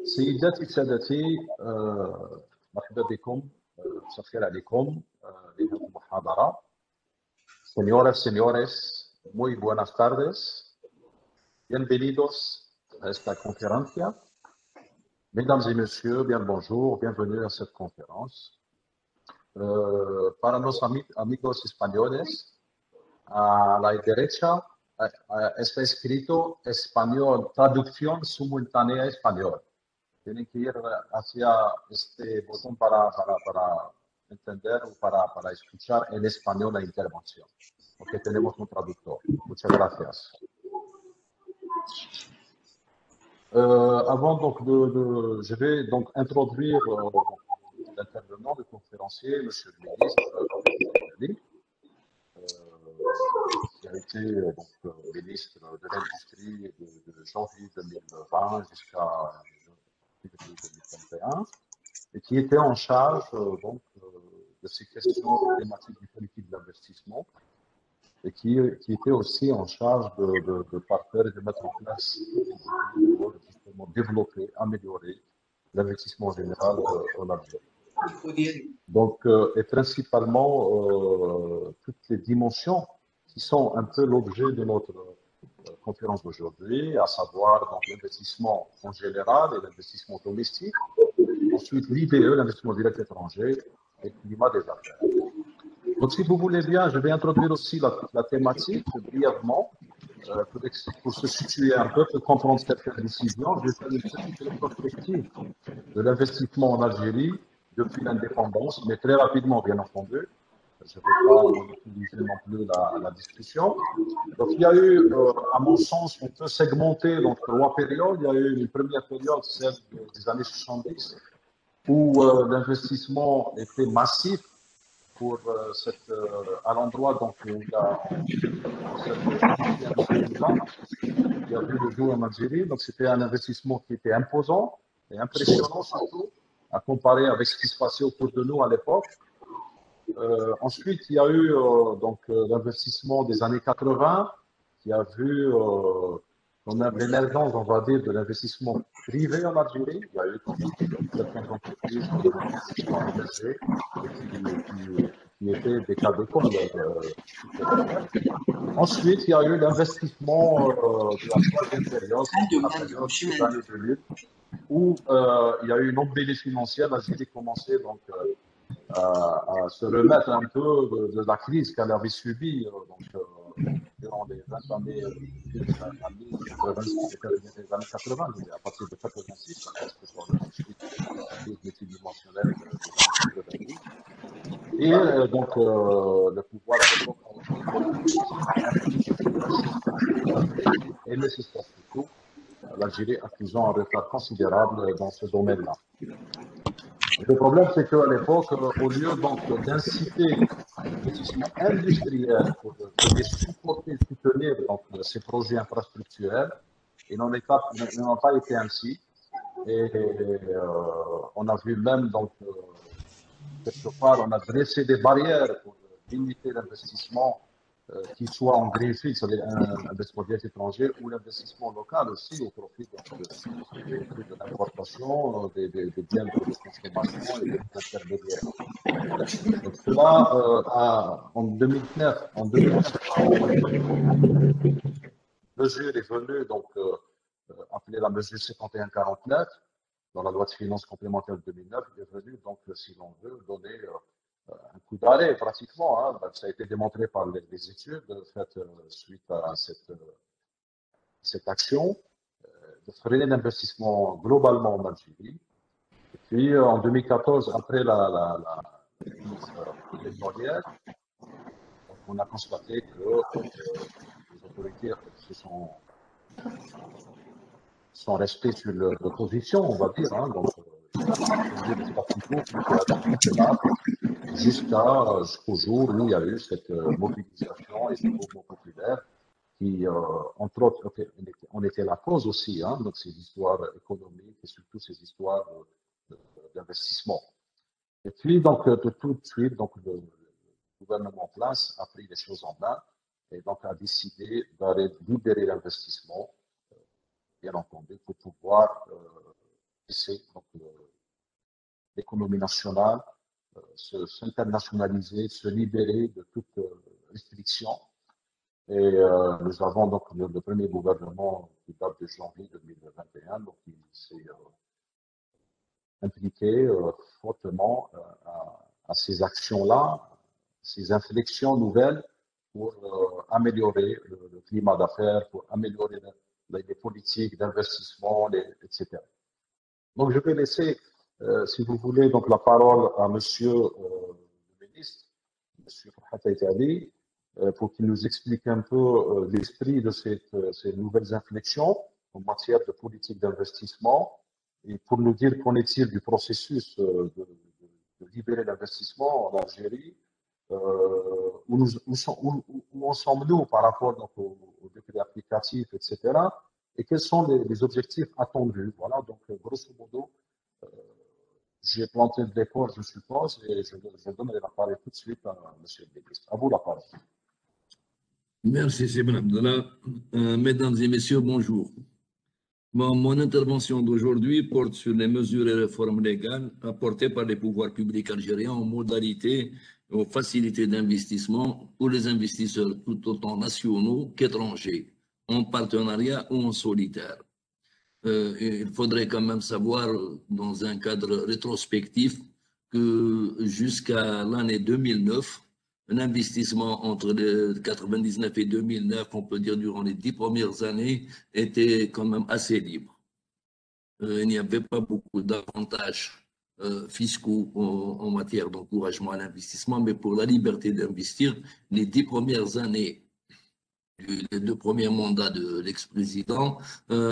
سيداتي سادتي مرحبا بكم مساء الخير عليكم لهذه المحاضرة. Señoras, señores, muy buenas tardes. Bienvenidos a esta conferencia. Mesdames et messieurs, bien bonjour, bienvenue à cette conférence. Para los amigos españoles, a la derecha está escrito español, traducción simultánea español. Tienen que ir hacia este botón para entender o para escuchar en español la intervención, porque tenemos un traductor. Muchas gracias. Avant donc je vais donc introduire l'intervenant, le conférencier, Monsieur le ministre, qui a été ministre de l'Industrie de janvier 2020 jusqu'à février 2021, et qui était en charge de ces questions thématiques du politique d'investissement, et qui était aussi en charge de parfaire et de mettre en place pour justement développer, améliorer l'investissement général en Algérie. Donc, et principalement toutes les dimensions qui sont un peu l'objet de notre conférence d'aujourd'hui, à savoir l'investissement en général et l'investissement domestique, ensuite l'IDE, l'investissement direct étranger, et le climat des affaires. Donc, si vous voulez bien, je vais introduire aussi la thématique brièvement pour se situer un peu, pour comprendre certaines décisions. Je vais faire une petite rétrospective de l'investissement en Algérie depuis l'indépendance, mais très rapidement, bien entendu. Je ne vais pas utiliser non plus la discussion. Donc, il y a eu, à mon sens, on peut segmenter dans trois périodes. Il y a eu une première période, celle des années 70, où l'investissement était massif pour à l'endroit donc où il y a qui a vu le jour en Algérie. Donc, c'était un investissement qui était imposant et impressionnant surtout, à comparer avec ce qui se passait autour de nous à l'époque. Ensuite, il y a eu l'investissement des années 80 qui a vu l'émergence, on va dire, de l'investissement privé en Algérie. Il y a eu certaines entreprises qui ont engagé et qui étaient des cas d'école. Ensuite, il y a eu l'investissement de la troisième période, des années 2000, où il y a eu une embellie financière. L'Algérie commençait donc à se remettre un peu de la crise qu'elle avait subie durant les 20 années, des années 80, à partir de 86, ensuite la crise multidimensionnelle des années 90. Et donc le pouvoir et nécessaire surtout, l'Algérie accusant un retard considérable dans ce domaine-là. Le problème, c'est qu'à l'époque, au lieu d'inciter l'investissement industriel pour supporter, soutenir ces projets infrastructurels, ils n'ont pas été ainsi. Et on a vu même, quelque part, on a dressé des barrières pour limiter l'investissement, qu'il soit en greenfield, c'est-à-dire un investissement direct étranger, ou l'investissement local aussi, au profit de l'importation, des biens de consommation et des intermédiaires. Donc cela, en 2009, mesure est venue, appelée la mesure 5149, dans la loi de finances complémentaire de 2009, est venue, si l'on veut, donner un coup d'arrêt pratiquement. Hein. Ça a été démontré par les études faites suite à cette action de freiner l'investissement globalement en Algérie. Et puis en 2014, après la crise pétrolière, on a constaté que les autorités sont restées sur leur position, on va dire. Hein. Donc, jusqu'au jour où il y a eu cette mobilisation et ce mouvement populaire qui, entre autres, on était la cause aussi, hein, donc ces histoires économiques et surtout ces histoires d'investissement. Et puis, tout de suite, le gouvernement en place a pris les choses en main et a décidé de libérer l'investissement, bien entendu, pour pouvoir laisser l'économie nationale s'internationaliser, se libérer de toute restriction. Et nous avons donc le premier gouvernement qui date de janvier 2021, donc il s'est impliqué fortement à ces actions-là, ces inflexions nouvelles pour améliorer le climat d'affaires, pour améliorer les politiques d'investissement, etc. Donc je vais laisser, si vous voulez, donc la parole à Monsieur le ministre, Monsieur Farhat Aïtali, pour qu'il nous explique un peu l'esprit de ces nouvelles inflexions en matière de politique d'investissement et pour nous dire qu'en est-il du processus de libérer l'investissement en Algérie, où en sommes-nous par rapport donc, aux décrets applicatifs, etc. Et quels sont les objectifs attendus. Voilà, donc grosso modo, j'ai planté le décor, je suppose, et je donnerai la parole tout de suite à Monsieur le ministre. À vous la parole. Merci, Sébastien Abdallah. Mesdames et messieurs, bonjour. Mon intervention d'aujourd'hui porte sur les mesures et réformes légales apportées par les pouvoirs publics algériens en modalité et aux facilités d'investissement pour les investisseurs tout autant nationaux qu'étrangers, en partenariat ou en solitaire. Il faudrait quand même savoir, dans un cadre rétrospectif, que jusqu'à l'année 2009, un investissement entre 1999 et 2009, on peut dire durant les 10 premières années, était quand même assez libre. Il n'y avait pas beaucoup d'avantages fiscaux en matière d'encouragement à l'investissement, mais pour la liberté d'investir, les 10 premières années, les 2 premiers mandats de l'ex-président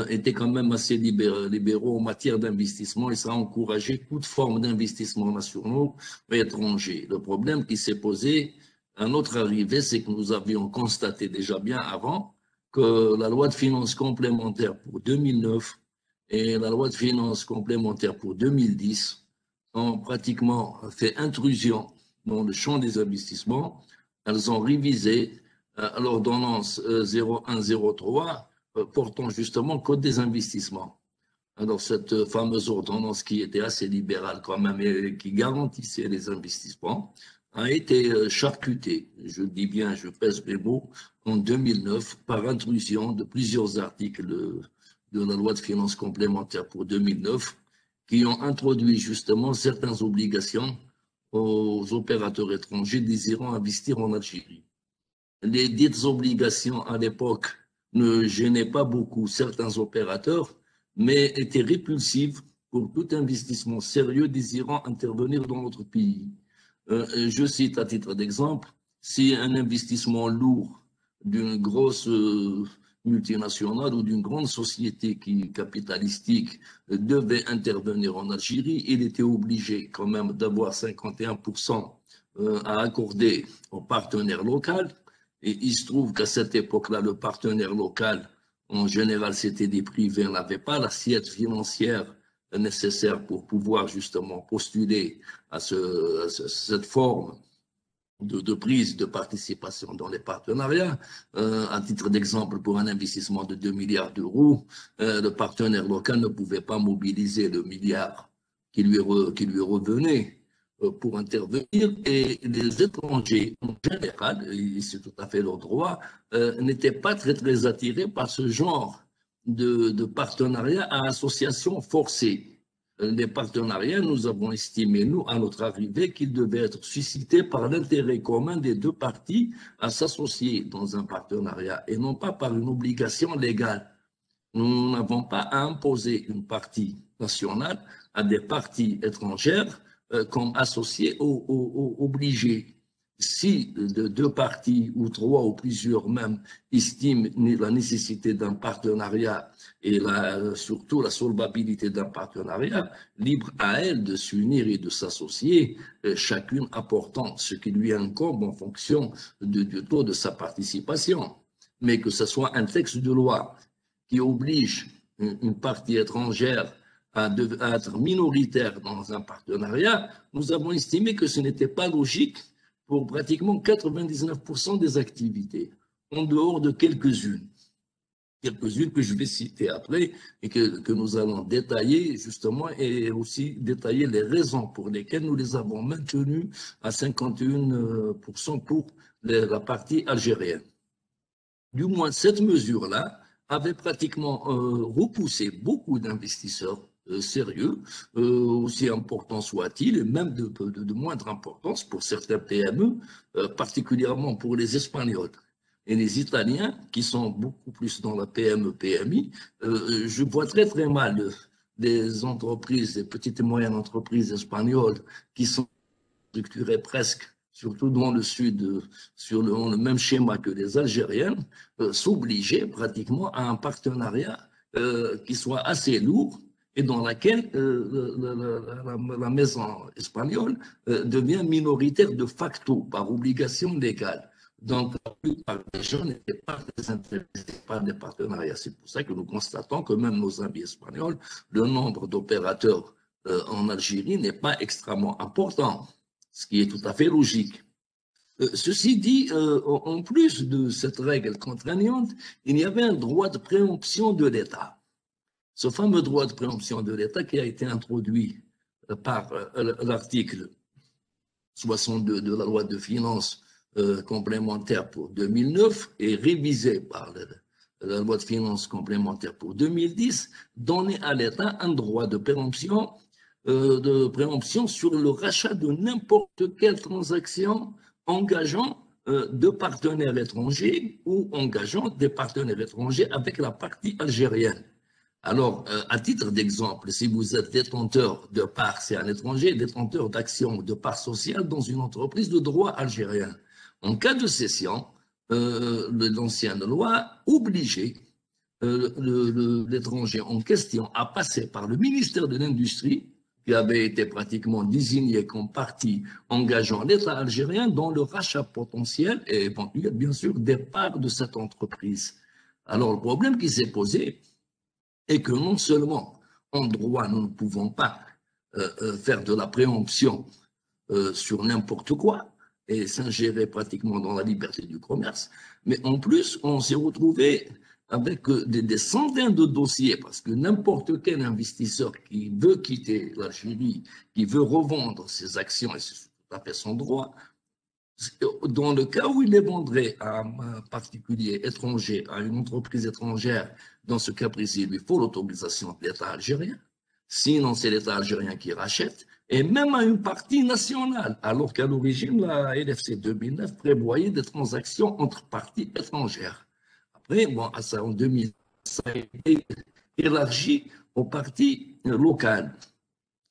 étaient quand même assez libéraux en matière d'investissement et ça a encouragé toute forme d'investissement nationaux et étrangers. Le problème qui s'est posé à notre arrivée, c'est que nous avions constaté déjà bien avant que la loi de finances complémentaire pour 2009 et la loi de finances complémentaire pour 2010 ont pratiquement fait intrusion dans le champ des investissements. Elles ont révisé l'ordonnance 0103 portant justement code des investissements. Alors cette fameuse ordonnance qui était assez libérale quand même et qui garantissait les investissements a été charcutée, je dis bien, je pèse mes mots, en 2009 par intrusion de plusieurs articles de la loi de finances complémentaire pour 2009 qui ont introduit justement certaines obligations aux opérateurs étrangers désirant investir en Algérie. Les dites obligations à l'époque ne gênaient pas beaucoup certains opérateurs, mais étaient répulsives pour tout investissement sérieux désirant intervenir dans notre pays. Je cite à titre d'exemple, si un investissement lourd d'une grosse multinationale ou d'une grande société capitalistique devait intervenir en Algérie, il était obligé quand même d'avoir 51% à accorder au partenaire local. Et il se trouve qu'à cette époque-là, le partenaire local, en général, c'était des privés, n'avait pas l'assiette financière nécessaire pour pouvoir justement postuler à cette forme de prise de participation dans les partenariats. À titre d'exemple, pour un investissement de 2 milliards d'euros, le partenaire local ne pouvait pas mobiliser le milliard qui lui revenait pour intervenir, et les étrangers en général, et c'est tout à fait leur droit, n'étaient pas très attirés par ce genre de partenariat à association forcée. Les partenariats, nous avons estimé, nous, à notre arrivée, qu'ils devaient être suscités par l'intérêt commun des 2 parties à s'associer dans un partenariat et non pas par une obligation légale. Nous n'avons pas à imposer une partie nationale à des parties étrangères comme associés ou obligés. Si de 2 parties ou 3 ou plusieurs même estiment la nécessité d'un partenariat et surtout la solvabilité d'un partenariat, libre à elles de s'unir et de s'associer, chacune apportant ce qui lui incombe en fonction du taux de sa participation. Mais que ce soit un texte de loi qui oblige une partie étrangère à être minoritaire dans un partenariat, nous avons estimé que ce n'était pas logique pour pratiquement 99% des activités, en dehors de quelques-unes. quelques-unes que je vais citer après et que nous allons détailler justement et aussi détailler les raisons pour lesquelles nous les avons maintenues à 51% pour la partie algérienne. Du moins, cette mesure-là avait pratiquement repoussé beaucoup d'investisseurs sérieux, aussi importants soient-ils, et même de moindre importance pour certains PME, particulièrement pour les Espagnols. Et les Italiens, qui sont beaucoup plus dans la PME, PMI, je vois très très mal des entreprises, des petites et moyennes entreprises espagnoles qui sont structurées presque, surtout dans le sud, sur le même schéma que les Algériennes, s'obliger pratiquement à un partenariat qui soit assez lourd et dans laquelle la maison espagnole devient minoritaire de facto par obligation légale. Donc, la plupart des gens n'étaient pas très intéressés par des partenariats. C'est pour ça que nous constatons que même nos amis espagnols, le nombre d'opérateurs en Algérie n'est pas extrêmement important, ce qui est tout à fait logique. Ceci dit, en plus de cette règle contraignante, il y avait un droit de préemption de l'État. Ce fameux droit de préemption de l'État qui a été introduit par l'article 62 de la loi de finances complémentaire pour 2009 et révisé par la loi de finances complémentaire pour 2010, donnait à l'État un droit de préemption sur le rachat de n'importe quelle transaction engageant de partenaires étrangers ou engageant des partenaires étrangers avec la partie algérienne. Alors, à titre d'exemple, si vous êtes détenteur de parts, c'est un étranger, détenteur d'actions ou de parts sociales dans une entreprise de droit algérien, en cas de cession, l'ancienne loi obligeait l'étranger en question à passer par le ministère de l'Industrie, qui avait été pratiquement désigné comme partie engageant l'État algérien dans le rachat potentiel et éventuel, bien sûr, des parts de cette entreprise. Alors, le problème qui s'est posé est que non seulement en droit, nous ne pouvons pas faire de la préemption sur n'importe quoi et s'ingérer pratiquement dans la liberté du commerce, mais en plus, on s'est retrouvé avec des centaines de dossiers, parce que n'importe quel investisseur qui veut quitter l'Algérie, qui veut revendre ses actions, et c'est tout à fait son droit, dans le cas où il les vendrait à un particulier étranger, à une entreprise étrangère, dans ce cas précis, il lui faut l'autorisation de l'État algérien. Sinon, c'est l'État algérien qui rachète, et même à une partie nationale, alors qu'à l'origine, la LFC 2009 prévoyait des transactions entre parties étrangères. Après, bon, ça, en 2000, ça a été élargi aux parties locales.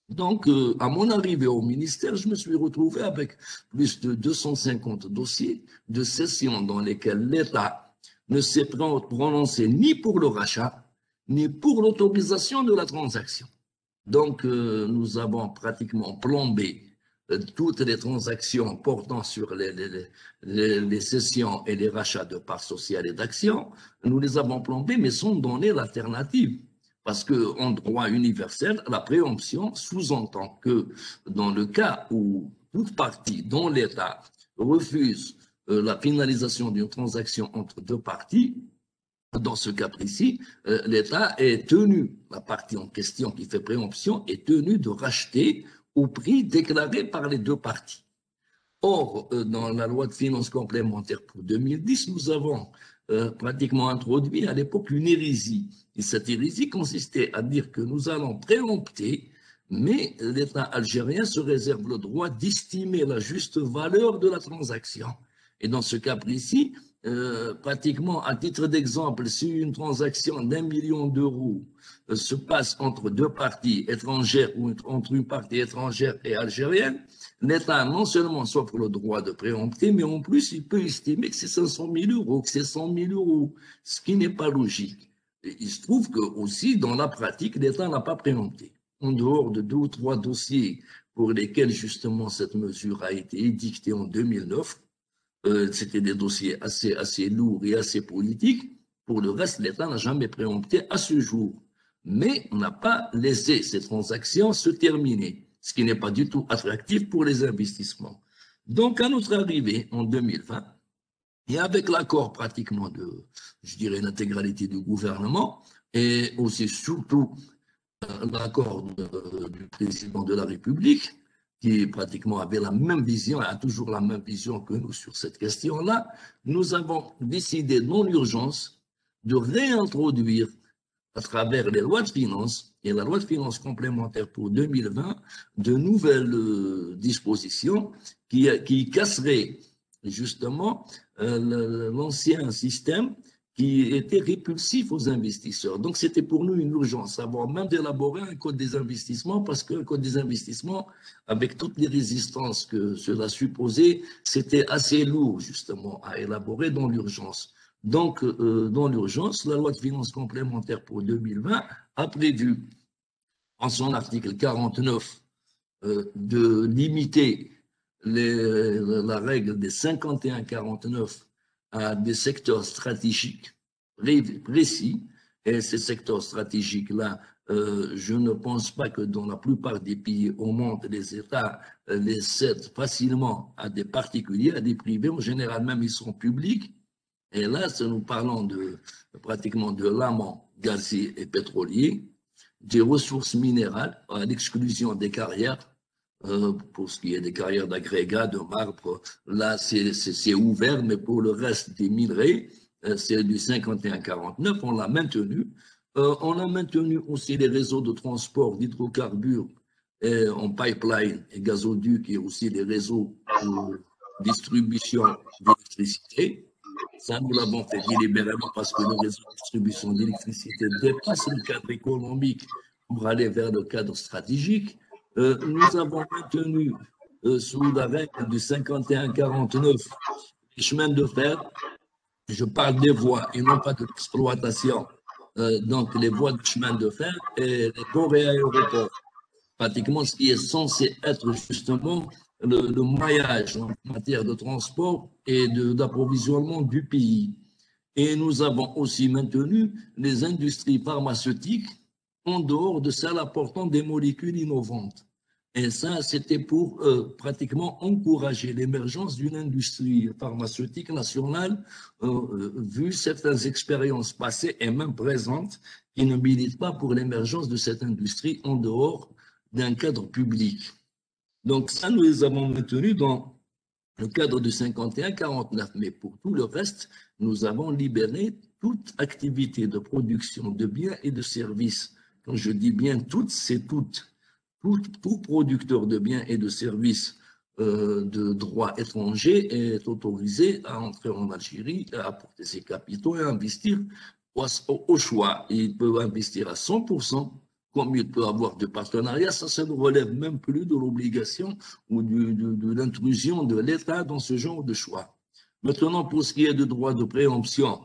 Donc, à mon arrivée au ministère, je me suis retrouvé avec plus de 250 dossiers de cessions dans lesquels l'État ne s'est prononcé ni pour le rachat, ni pour l'autorisation de la transaction. Donc, nous avons pratiquement plombé toutes les transactions portant sur les cessions et les rachats de parts sociales et d'actions. Nous les avons plombées, mais sans donner l'alternative. Parce qu'en droit universel, la préemption sous-entend que dans le cas où toute partie dont l'État refuse la finalisation d'une transaction entre deux parties, dans ce cas précis, l'État est tenu, la partie en question qui fait préemption, est tenue de racheter au prix déclaré par les deux parties. Or, dans la loi de finances complémentaire pour 2010, nous avons pratiquement introduit à l'époque une hérésie. Et cette hérésie consistait à dire que nous allons préempter, mais l'État algérien se réserve le droit d'estimer la juste valeur de la transaction. Et dans ce cas précis, pratiquement à titre d'exemple, si une transaction d'1 million d'euros se passe entre deux parties étrangères ou entre une partie étrangère et algérienne, l'État non seulement s'offre le droit de préempter, mais en plus il peut estimer que c'est 500 000 euros, que c'est 100 000 euros, ce qui n'est pas logique. Et il se trouve que aussi dans la pratique, l'État n'a pas préempté. En dehors de 2 ou 3 dossiers pour lesquels justement cette mesure a été édictée en 2009, c'était des dossiers assez lourds et assez politiques. Pour le reste, l'État n'a jamais préempté à ce jour. Mais on n'a pas laissé ces transactions se terminer, ce qui n'est pas du tout attractif pour les investissements. Donc, à notre arrivée en 2020, Et avec l'accord pratiquement de, je dirais, l'intégralité du gouvernement, et aussi surtout l'accord du président de la République, qui pratiquement avait la même vision, a toujours la même vision que nous sur cette question-là, nous avons décidé dans l'urgence de réintroduire à travers les lois de finances et la loi de finances complémentaire pour 2020, de nouvelles dispositions qui casseraient justement l'ancien système qui était répulsif aux investisseurs. Donc, c'était pour nous une urgence, avant même d'élaborer un code des investissements, parce qu'un code des investissements, avec toutes les résistances que cela supposait, c'était assez lourd, justement, à élaborer dans l'urgence. Donc, dans l'urgence, la loi de finances complémentaire pour 2020 a prévu, en son article 49, de limiter la règle des 51-49 à des secteurs stratégiques précis. Et ces secteurs stratégiques-là, je ne pense pas que dans la plupart des pays au monde, les États les cèdent facilement à des particuliers, à des privés. En général, même, ils sont publics. Et là, nous parlons pratiquement de l'amont gazier et pétrolier, des ressources minérales, à l'exclusion des carrières. Pour ce qui est des carrières d'agrégats, de marbre, là, c'est ouvert, mais pour le reste des minerais, c'est du 51-49, on l'a maintenu. On a maintenu aussi les réseaux de transport d'hydrocarbures en pipeline et gazoduc, et aussi les réseaux de distribution d'électricité. Ça, nous l'avons fait délibérément parce que le réseau de distribution d'électricité dépasse le cadre économique pour aller vers le cadre stratégique. Nous avons maintenu sous la règle du 51-49 les chemins de fer. Je parle des voies et non pas de l'exploitation. Donc, les voies de chemin de fer et les ports et aéroports. Pratiquement ce qui est censé être justement le maillage en matière de transport et d'approvisionnement du pays. Et nous avons aussi maintenu les industries pharmaceutiques en dehors de celles apportant des molécules innovantes. Et ça, c'était pour pratiquement encourager l'émergence d'une industrie pharmaceutique nationale, vu certaines expériences passées et même présentes, qui ne militent pas pour l'émergence de cette industrie en dehors d'un cadre public. Donc ça, nous les avons maintenus dans le cadre du 51-49, mais pour tout le reste, nous avons libéré toute activité de production de biens et de services. Quand je dis bien toutes, c'est toutes. Tout producteur de biens et de services de droit étranger est autorisé à entrer en Algérie, à apporter ses capitaux et à investir au choix. Il peut investir à 100%, comme il peut avoir de partenariats. Ça ne relève même plus de l'obligation ou de l'intrusion de l'État dans ce genre de choix. Maintenant, pour ce qui est de droit de préemption,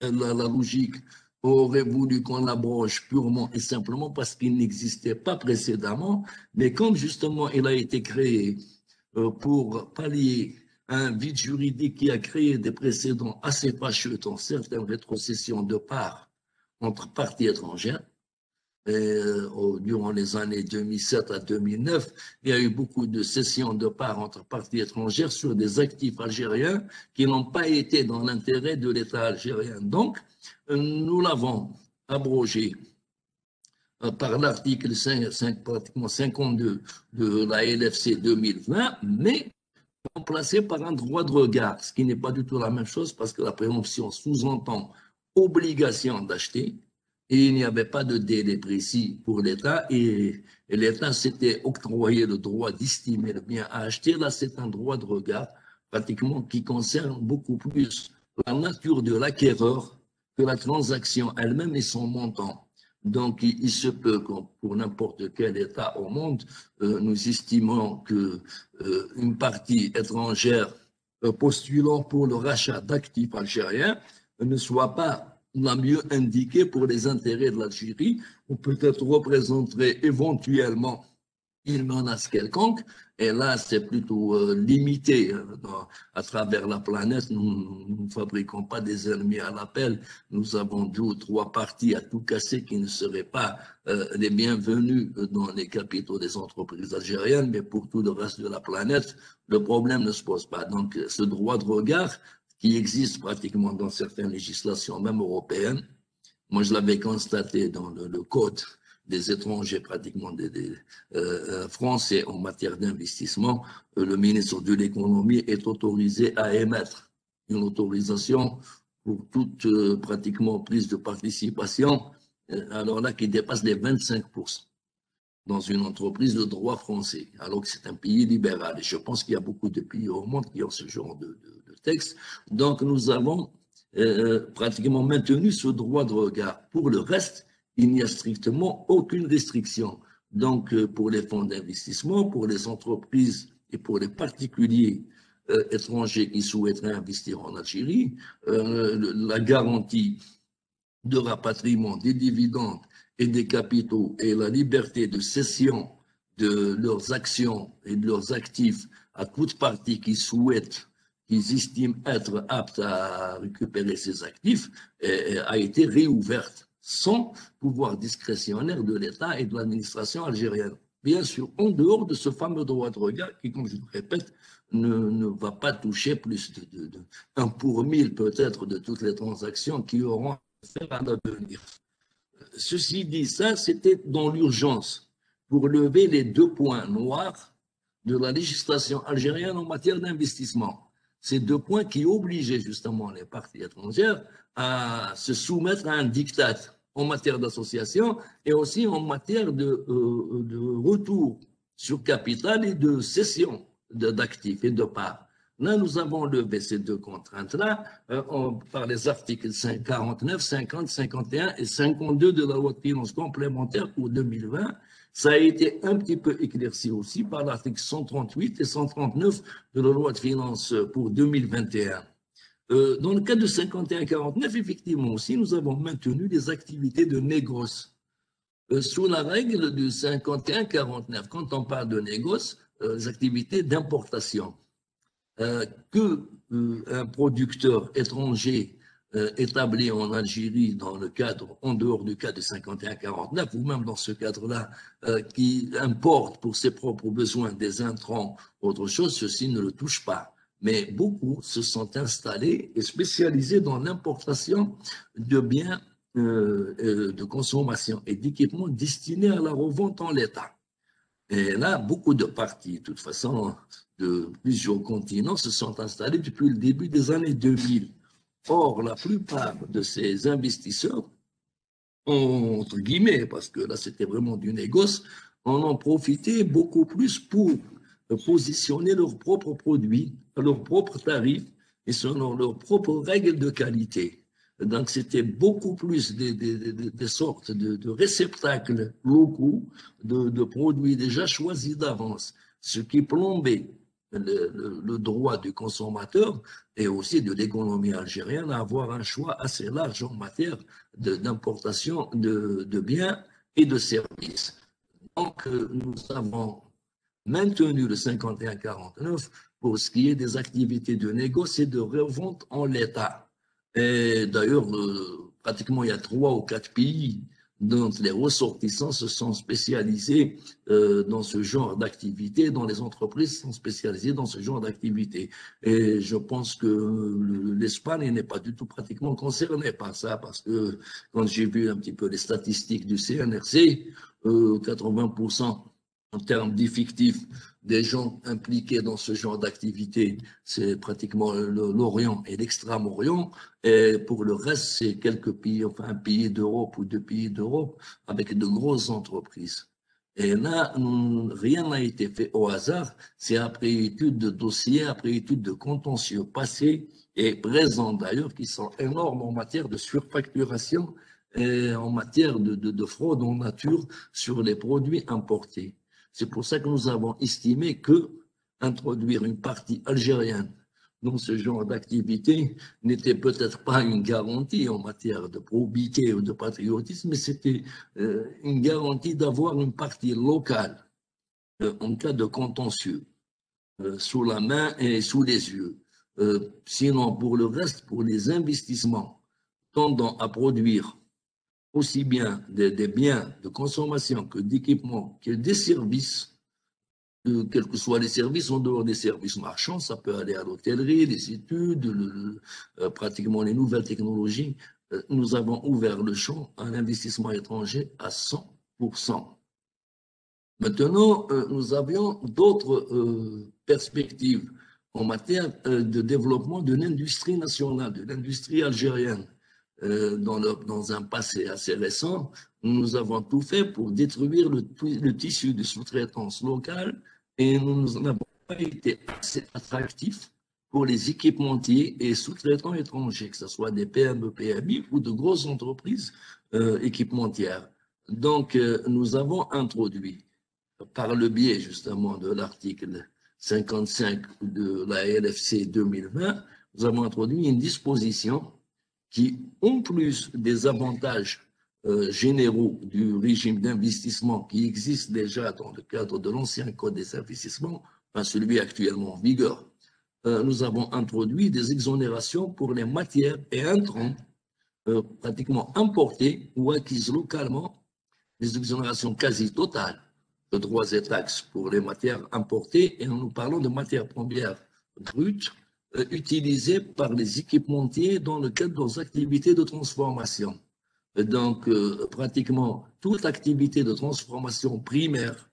la logique aurait voulu qu'on l'abroge purement et simplement parce qu'il n'existait pas précédemment, mais comme justement il a été créé pour pallier un vide juridique qui a créé des précédents assez fâcheux dans certaines rétrocessions de parts entre parties étrangères, durant les années 2007 à 2009, il y a eu beaucoup de cessions de parts entre parties étrangères sur des actifs algériens qui n'ont pas été dans l'intérêt de l'État algérien. Donc, nous l'avons abrogé par l'article 52 de la LFC 2020, mais remplacé par un droit de regard, ce qui n'est pas du tout la même chose parce que la préemption sous-entend obligation d'acheter. Et il n'y avait pas de délai précis pour l'État et l'État s'était octroyé le droit d'estimer le bien à acheter. Là, c'est un droit de regard pratiquement qui concerne beaucoup plus la nature de l'acquéreur que la transaction elle-même et son montant. Donc, il se peut que pour n'importe quel État au monde, nous estimons qu'une partie étrangère postulant pour le rachat d'actifs algériens ne soit pas la mieux indiquée pour les intérêts de l'Algérie, ou peut-être représenterait éventuellement une menace quelconque. Et là, c'est plutôt limité à travers la planète. Nous ne fabriquons pas des ennemis à l'appel. Nous avons 2 ou 3 parties à tout casser qui ne seraient pas les bienvenus dans les capitaux des entreprises algériennes, mais pour tout le reste de la planète, le problème ne se pose pas. Donc, ce droit de regard qui existe pratiquement dans certaines législations, même européennes. Moi, je l'avais constaté dans le code des étrangers pratiquement français en matière d'investissement. Le ministre de l'économie est autorisé à émettre une autorisation pour toute pratiquement prise de participation, alors là qui dépasse les 25% dans une entreprise de droit français, alors que c'est un pays libéral. Et je pense qu'il y a beaucoup de pays au monde qui ont ce genre de texte. Donc nous avons pratiquement maintenu ce droit de regard. Pour le reste, il n'y a strictement aucune restriction. Donc pour les fonds d'investissement, pour les entreprises et pour les particuliers étrangers qui souhaiteraient investir en Algérie, la garantie de rapatriement des dividendes et des capitaux et la liberté de cession de leurs actions et de leurs actifs à toute partie qui souhaitent, qu'ils estiment être aptes à récupérer ces actifs, a été réouverte sans pouvoir discrétionnaire de l'État et de l'administration algérienne. Bien sûr, en dehors de ce fameux droit de regard qui, comme je le répète, ne va pas toucher plus de 1 pour 1000 peut-être de toutes les transactions qui auront à faire à l'avenir. Ceci dit, ça c'était dans l'urgence pour lever les 2 points noirs de la législation algérienne en matière d'investissement. Ces 2 points qui obligeaient justement les parties étrangères à se soumettre à un diktat en matière d'association et aussi en matière de retour sur capital et de cession d'actifs et de parts. Là, nous avons levé ces 2 contraintes-là par les articles 49, 50, 51 et 52 de la loi de finances complémentaire pour 2020. Ça a été un petit peu éclairci aussi par l'article 138 et 139 de la loi de finances pour 2021. Dans le cas de 51-49, effectivement aussi, nous avons maintenu des activités de négoce. Sous la règle du 51-49, quand on parle de négoce, les activités d'importation. Qu'un producteur étranger établi en Algérie dans le cadre, en dehors du cadre de 51-49, ou même dans ce cadre-là, qui importe pour ses propres besoins des intrants, autre chose, ceci ne le touche pas. Mais beaucoup se sont installés et spécialisés dans l'importation de biens de consommation et d'équipements destinés à la revente en l'état. Et là, beaucoup de parties, de toute façon, de plusieurs continents se sont installés depuis le début des années 2000. Or, la plupart de ces investisseurs, entre guillemets, parce que là, c'était vraiment du négoce, en ont profité beaucoup plus pour positionner leurs propres produits, leurs propres tarifs et selon leurs propres règles de qualité. Donc, c'était beaucoup plus des sortes de réceptacles locaux, de produits déjà choisis d'avance, ce qui plombait le droit du consommateur et aussi de l'économie algérienne à avoir un choix assez large en matière d'importation de biens et de services. Donc, nous avons maintenu le 51-49 pour ce qui est des activités de négoce et de revente en l'état. Et d'ailleurs, pratiquement il y a 3 ou 4 pays dont les ressortissants se sont spécialisés dans ce genre d'activité, dont les entreprises sont spécialisées dans ce genre d'activité. Et je pense que l'Espagne n'est pas du tout pratiquement concernée par ça, parce que quand j'ai vu un petit peu les statistiques du CNRC, 80% en termes d'effectifs des gens impliqués dans ce genre d'activité, c'est pratiquement l'Orient et l'Extrême-Orient. Et pour le reste, c'est quelques pays, enfin un pays d'Europe ou 2 pays d'Europe avec de grosses entreprises. Et là, rien n'a été fait au hasard. C'est après étude de dossiers, après étude de contentieux passés et présents d'ailleurs, qui sont énormes en matière de surfacturation et en matière de fraude en nature sur les produits importés. C'est pour ça que nous avons estimé que introduire une partie algérienne dans ce genre d'activité n'était peut-être pas une garantie en matière de probité ou de patriotisme, mais c'était une garantie d'avoir une partie locale en cas de contentieux sous la main et sous les yeux. Sinon, pour le reste, pour les investissements tendant à produire aussi bien des biens de consommation que d'équipements, que des services, quels que soient les services, en dehors des services marchands, ça peut aller à l'hôtellerie, les études, pratiquement les nouvelles technologies. Nous avons ouvert le champ à l'investissement étranger à 100%. Maintenant, nous avions d'autres perspectives en matière de développement de l'industrie nationale, de l'industrie algérienne. Dans un passé assez récent, nous avons tout fait pour détruire le tissu de sous-traitance locale et nous n'avons pas été assez attractifs pour les équipementiers et sous-traitants étrangers, que ce soit des PME, PMI ou de grosses entreprises équipementières. Donc, nous avons introduit, par le biais justement de l'article 55 de la LFC 2020, nous avons introduit une disposition qui, en plus des avantages généraux du régime d'investissement qui existe déjà dans le cadre de l'ancien code des investissements, enfin celui actuellement en vigueur, nous avons introduit des exonérations pour les matières et intrants pratiquement importés ou acquises localement, des exonérations quasi totales de droits et taxes pour les matières importées, et nous parlons de matières premières brutes utilisées par les équipementiers dans le cadre de leurs activités de transformation. Donc, pratiquement toute activité de transformation primaire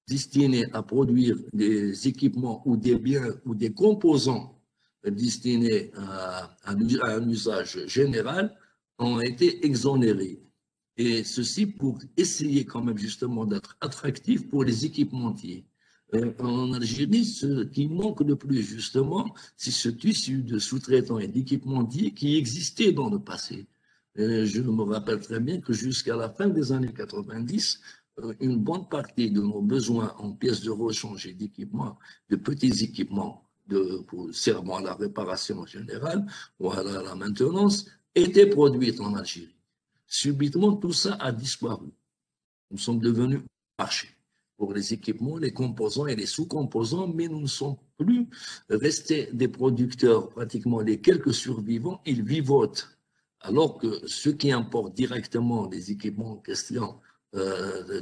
destinée à produire des équipements ou des biens ou des composants destinés à un usage général ont été exonérés. Et ceci pour essayer quand même justement d'être attractif pour les équipementiers. En Algérie, ce qui manque le plus justement, c'est ce tissu de sous-traitants et d'équipementiers qui existait dans le passé. Je me rappelle très bien que jusqu'à la fin des années 90, une bonne partie de nos besoins en pièces de rechange et d'équipements, de petits équipements servant à la réparation générale ou à la maintenance, étaient produits en Algérie. Subitement, tout ça a disparu. Nous sommes devenus marché pour les équipements, les composants et les sous-composants, mais nous ne sommes plus restés des producteurs. Pratiquement les quelques survivants, ils vivotent. Alors que ceux qui importent directement les équipements en question,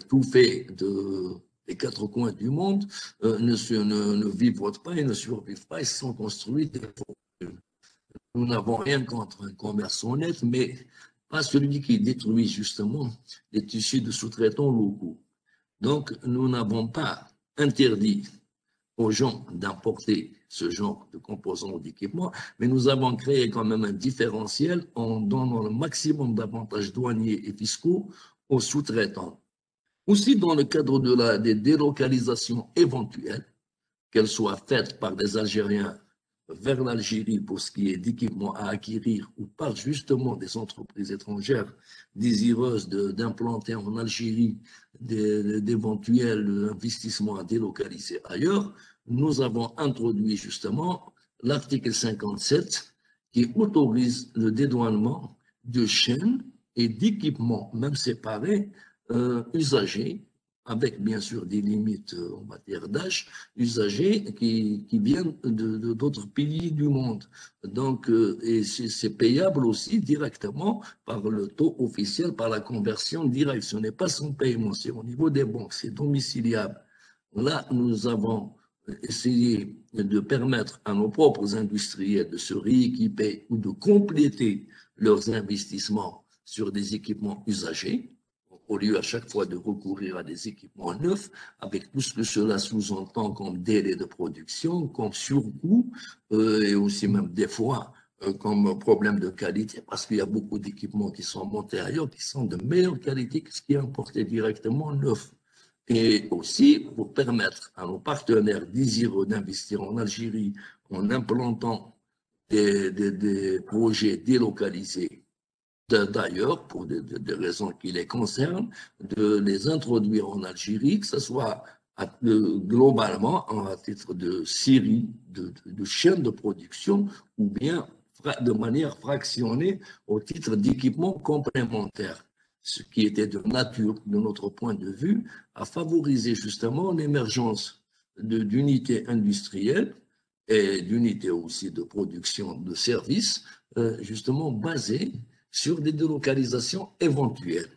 tout fait des quatre coins du monde, ne vivotent pas et ne survivent pas, ils se sont construits des fortunes. Nous n'avons rien contre un commerce honnête, mais pas celui qui détruit justement les tissus de sous-traitants locaux. Donc, nous n'avons pas interdit aux gens d'importer ce genre de composants ou d'équipements, mais nous avons créé quand même un différentiel en donnant le maximum d'avantages douaniers et fiscaux aux sous-traitants. Aussi, dans le cadre des délocalisations éventuelles, qu'elles soient faites par des Algériens vers l'Algérie pour ce qui est d'équipements à acquérir ou par justement des entreprises étrangères désireuses d'implanter en Algérie d'éventuels investissements à délocaliser ailleurs, nous avons introduit justement l'article 57 qui autorise le dédouanement de chaînes et d'équipements, même séparés, usagés, avec bien sûr des limites en matière d'âge, usagers qui viennent d'autres pays du monde. Donc, et c'est payable aussi directement par le taux officiel, par la conversion directe. Ce n'est pas son paiement, c'est au niveau des banques, c'est domiciliable. Là, nous avons essayé de permettre à nos propres industriels de se rééquiper ou de compléter leurs investissements sur des équipements usagés, au lieu à chaque fois de recourir à des équipements neufs, avec tout ce que cela sous-entend comme délai de production, comme surcoût, et aussi même des fois comme problème de qualité, parce qu'il y a beaucoup d'équipements qui sont montés ailleurs, qui sont de meilleure qualité que ce qui est importé directement neuf. Et aussi pour permettre à nos partenaires désireux d'investir en Algérie en implantant des projets délocalisés d'ailleurs, pour des raisons qui les concernent, de les introduire en Algérie, que ce soit globalement à titre de série, de chaîne de production, ou bien de manière fractionnée au titre d'équipements complémentaires, ce qui était de nature, de notre point de vue, à favoriser justement l'émergence d'unités industrielles et d'unités aussi de production de services, justement basées sur des délocalisations éventuelles.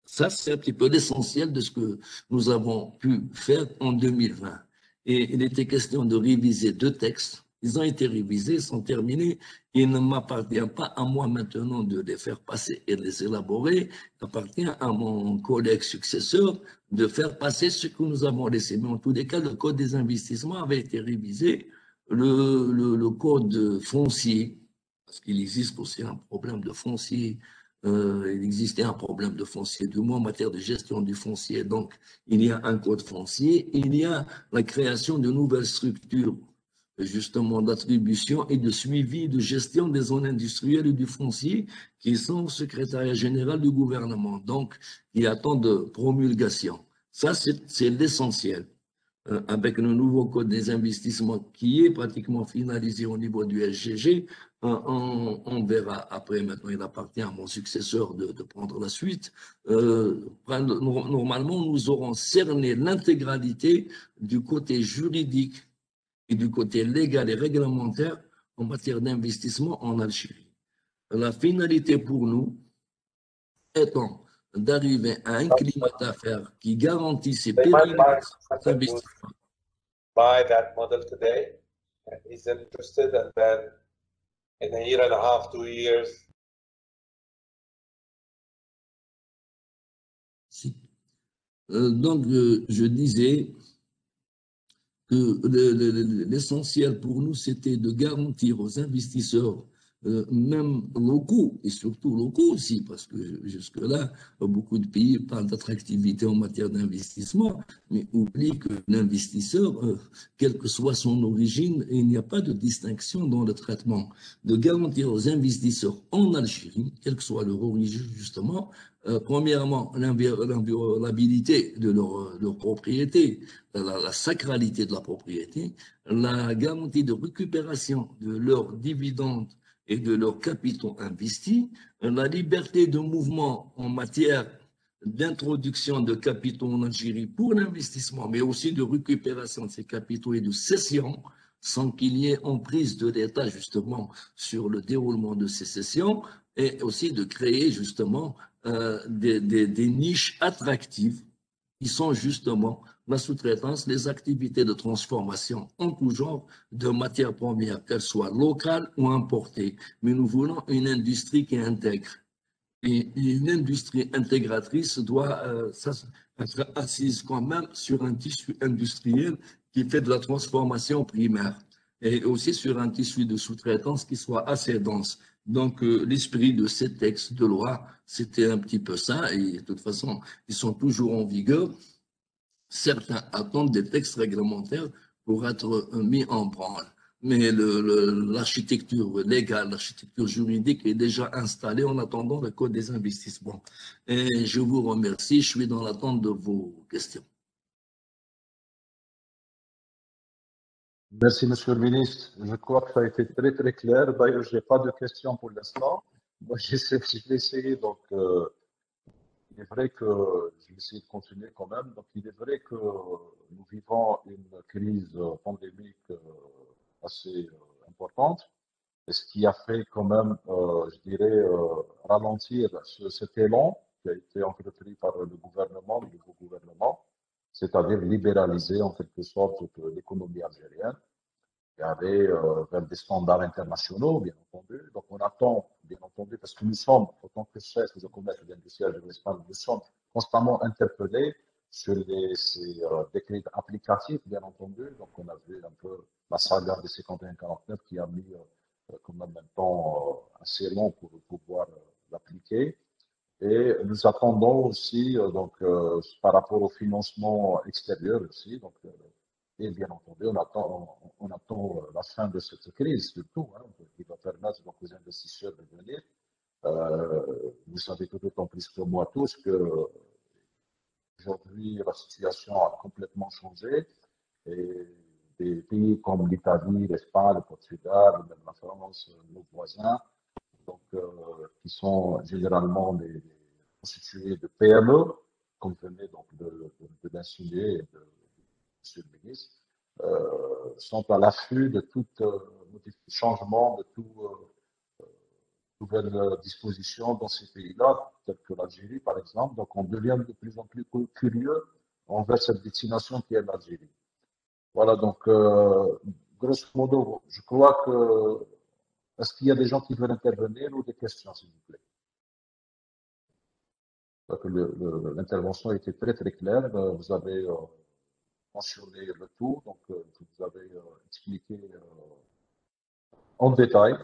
Ça, c'est un petit peu l'essentiel de ce que nous avons pu faire en 2020. Et il était question de réviser 2 textes. Ils ont été révisés, sont terminés. Il ne m'appartient pas à moi maintenant de les faire passer et de les élaborer. Il appartient à mon collègue successeur de faire passer ce que nous avons laissé. Mais en tous les cas, le code des investissements avait été révisé. Le code foncier, parce qu'il existe aussi un problème de foncier. Il existait un problème de foncier, du moins en matière de gestion du foncier. Donc, il y a un code foncier, il y a la création de nouvelles structures, justement, d'attribution et de suivi de gestion des zones industrielles et du foncier qui sont au secrétariat général du gouvernement. Donc, il attend de promulgation. Ça, c'est l'essentiel. Avec le nouveau code des investissements qui est pratiquement finalisé au niveau du SGG, on verra après. Maintenant, il appartient à mon successeur de prendre la suite. Normalement, nous aurons cerné l'intégralité du côté juridique et du côté légal et réglementaire en matière d'investissement en Algérie. La finalité pour nous étant d'arriver à un climat d'affaires qui garantit ces périmètres d'investissement. Buy that model today, and he's interested, and then in a year and a half, 2 years. Donc, je disais que l'essentiel pour nous, c'était de garantir aux investisseurs, même locaux, et surtout locaux aussi, parce que jusque-là, beaucoup de pays parlent d'attractivité en matière d'investissement, mais oublient que l'investisseur, quelle que soit son origine, il n'y a pas de distinction dans le traitement. De garantir aux investisseurs en Algérie, quelle que soit leur origine, justement, premièrement, l'inviolabilité de leur propriété, la sacralité de la propriété, la garantie de récupération de leurs dividendes et de leurs capitaux investis, la liberté de mouvement en matière d'introduction de capitaux en Algérie pour l'investissement, mais aussi de récupération de ces capitaux et de cession, sans qu'il y ait emprise de l'État justement sur le déroulement de ces cessions, et aussi de créer justement des niches attractives qui sont justement la sous-traitance, les activités de transformation en tout genre de matières premières, qu'elles soient locales ou importées. Mais nous voulons une industrie qui intègre. Et une industrie intégratrice doit être assise quand même sur un tissu industriel qui fait de la transformation primaire et aussi sur un tissu de sous-traitance qui soit assez dense. Donc, l'esprit de ces textes de loi, c'était un petit peu ça, et de toute façon, ils sont toujours en vigueur. Certains attendent des textes réglementaires pour être mis en branle, mais l'architecture légale, l'architecture juridique est déjà installée en attendant le code des investissements. Et je vous remercie, je suis dans l'attente de vos questions. Merci, Monsieur le Ministre. Je crois que ça a été très, très clair. D'ailleurs, je n'ai pas de questions pour l'instant. Moi, je vais essayer. Donc, il est vrai que je vais essayer de continuer quand même. Donc, il est vrai que nous vivons une crise pandémique assez importante. Et ce qui a fait quand même, je dirais, ralentir cet élan qui a été entrepris par le gouvernement, le nouveau gouvernement, c'est-à-dire libéraliser en quelque sorte l'économie algérienne et aller vers des standards internationaux, bien entendu. Donc on attend, bien entendu, parce que nous sommes, en tant que chef de commerce et d'industrie de l'Espagne, nous sommes constamment interpellés sur ces décrets applicatifs, bien entendu. Donc on a vu un peu la saga des 51-49 qui a mis quand même un temps assez long pour pouvoir l'appliquer. Et nous attendons aussi, par rapport au financement extérieur aussi, et bien entendu, on attend la fin de cette crise, surtout, hein, qui va permettre donc, aux investisseurs de venir. Vous savez tout autant plus que moi tous que aujourd'hui, la situation a complètement changé. Et des pays comme l'Italie, l'Espagne, le Portugal, même la France, nos voisins, donc, qui sont généralement constitués de PME, comme venait donc de l'insinuer de Monsieur le ministre, sont à l'affût de tout changement, de toute nouvelles dispositions dans ces pays-là, tels que l'Algérie, par exemple. Donc, on devient de plus en plus curieux envers cette destination qui est l'Algérie. Voilà, donc, grosso modo, je crois que... Est-ce qu'il y a des gens qui veulent intervenir ou des questions, s'il vous plaît? L'intervention a été très, très claire. Vous avez mentionné le tout, donc vous avez expliqué en détail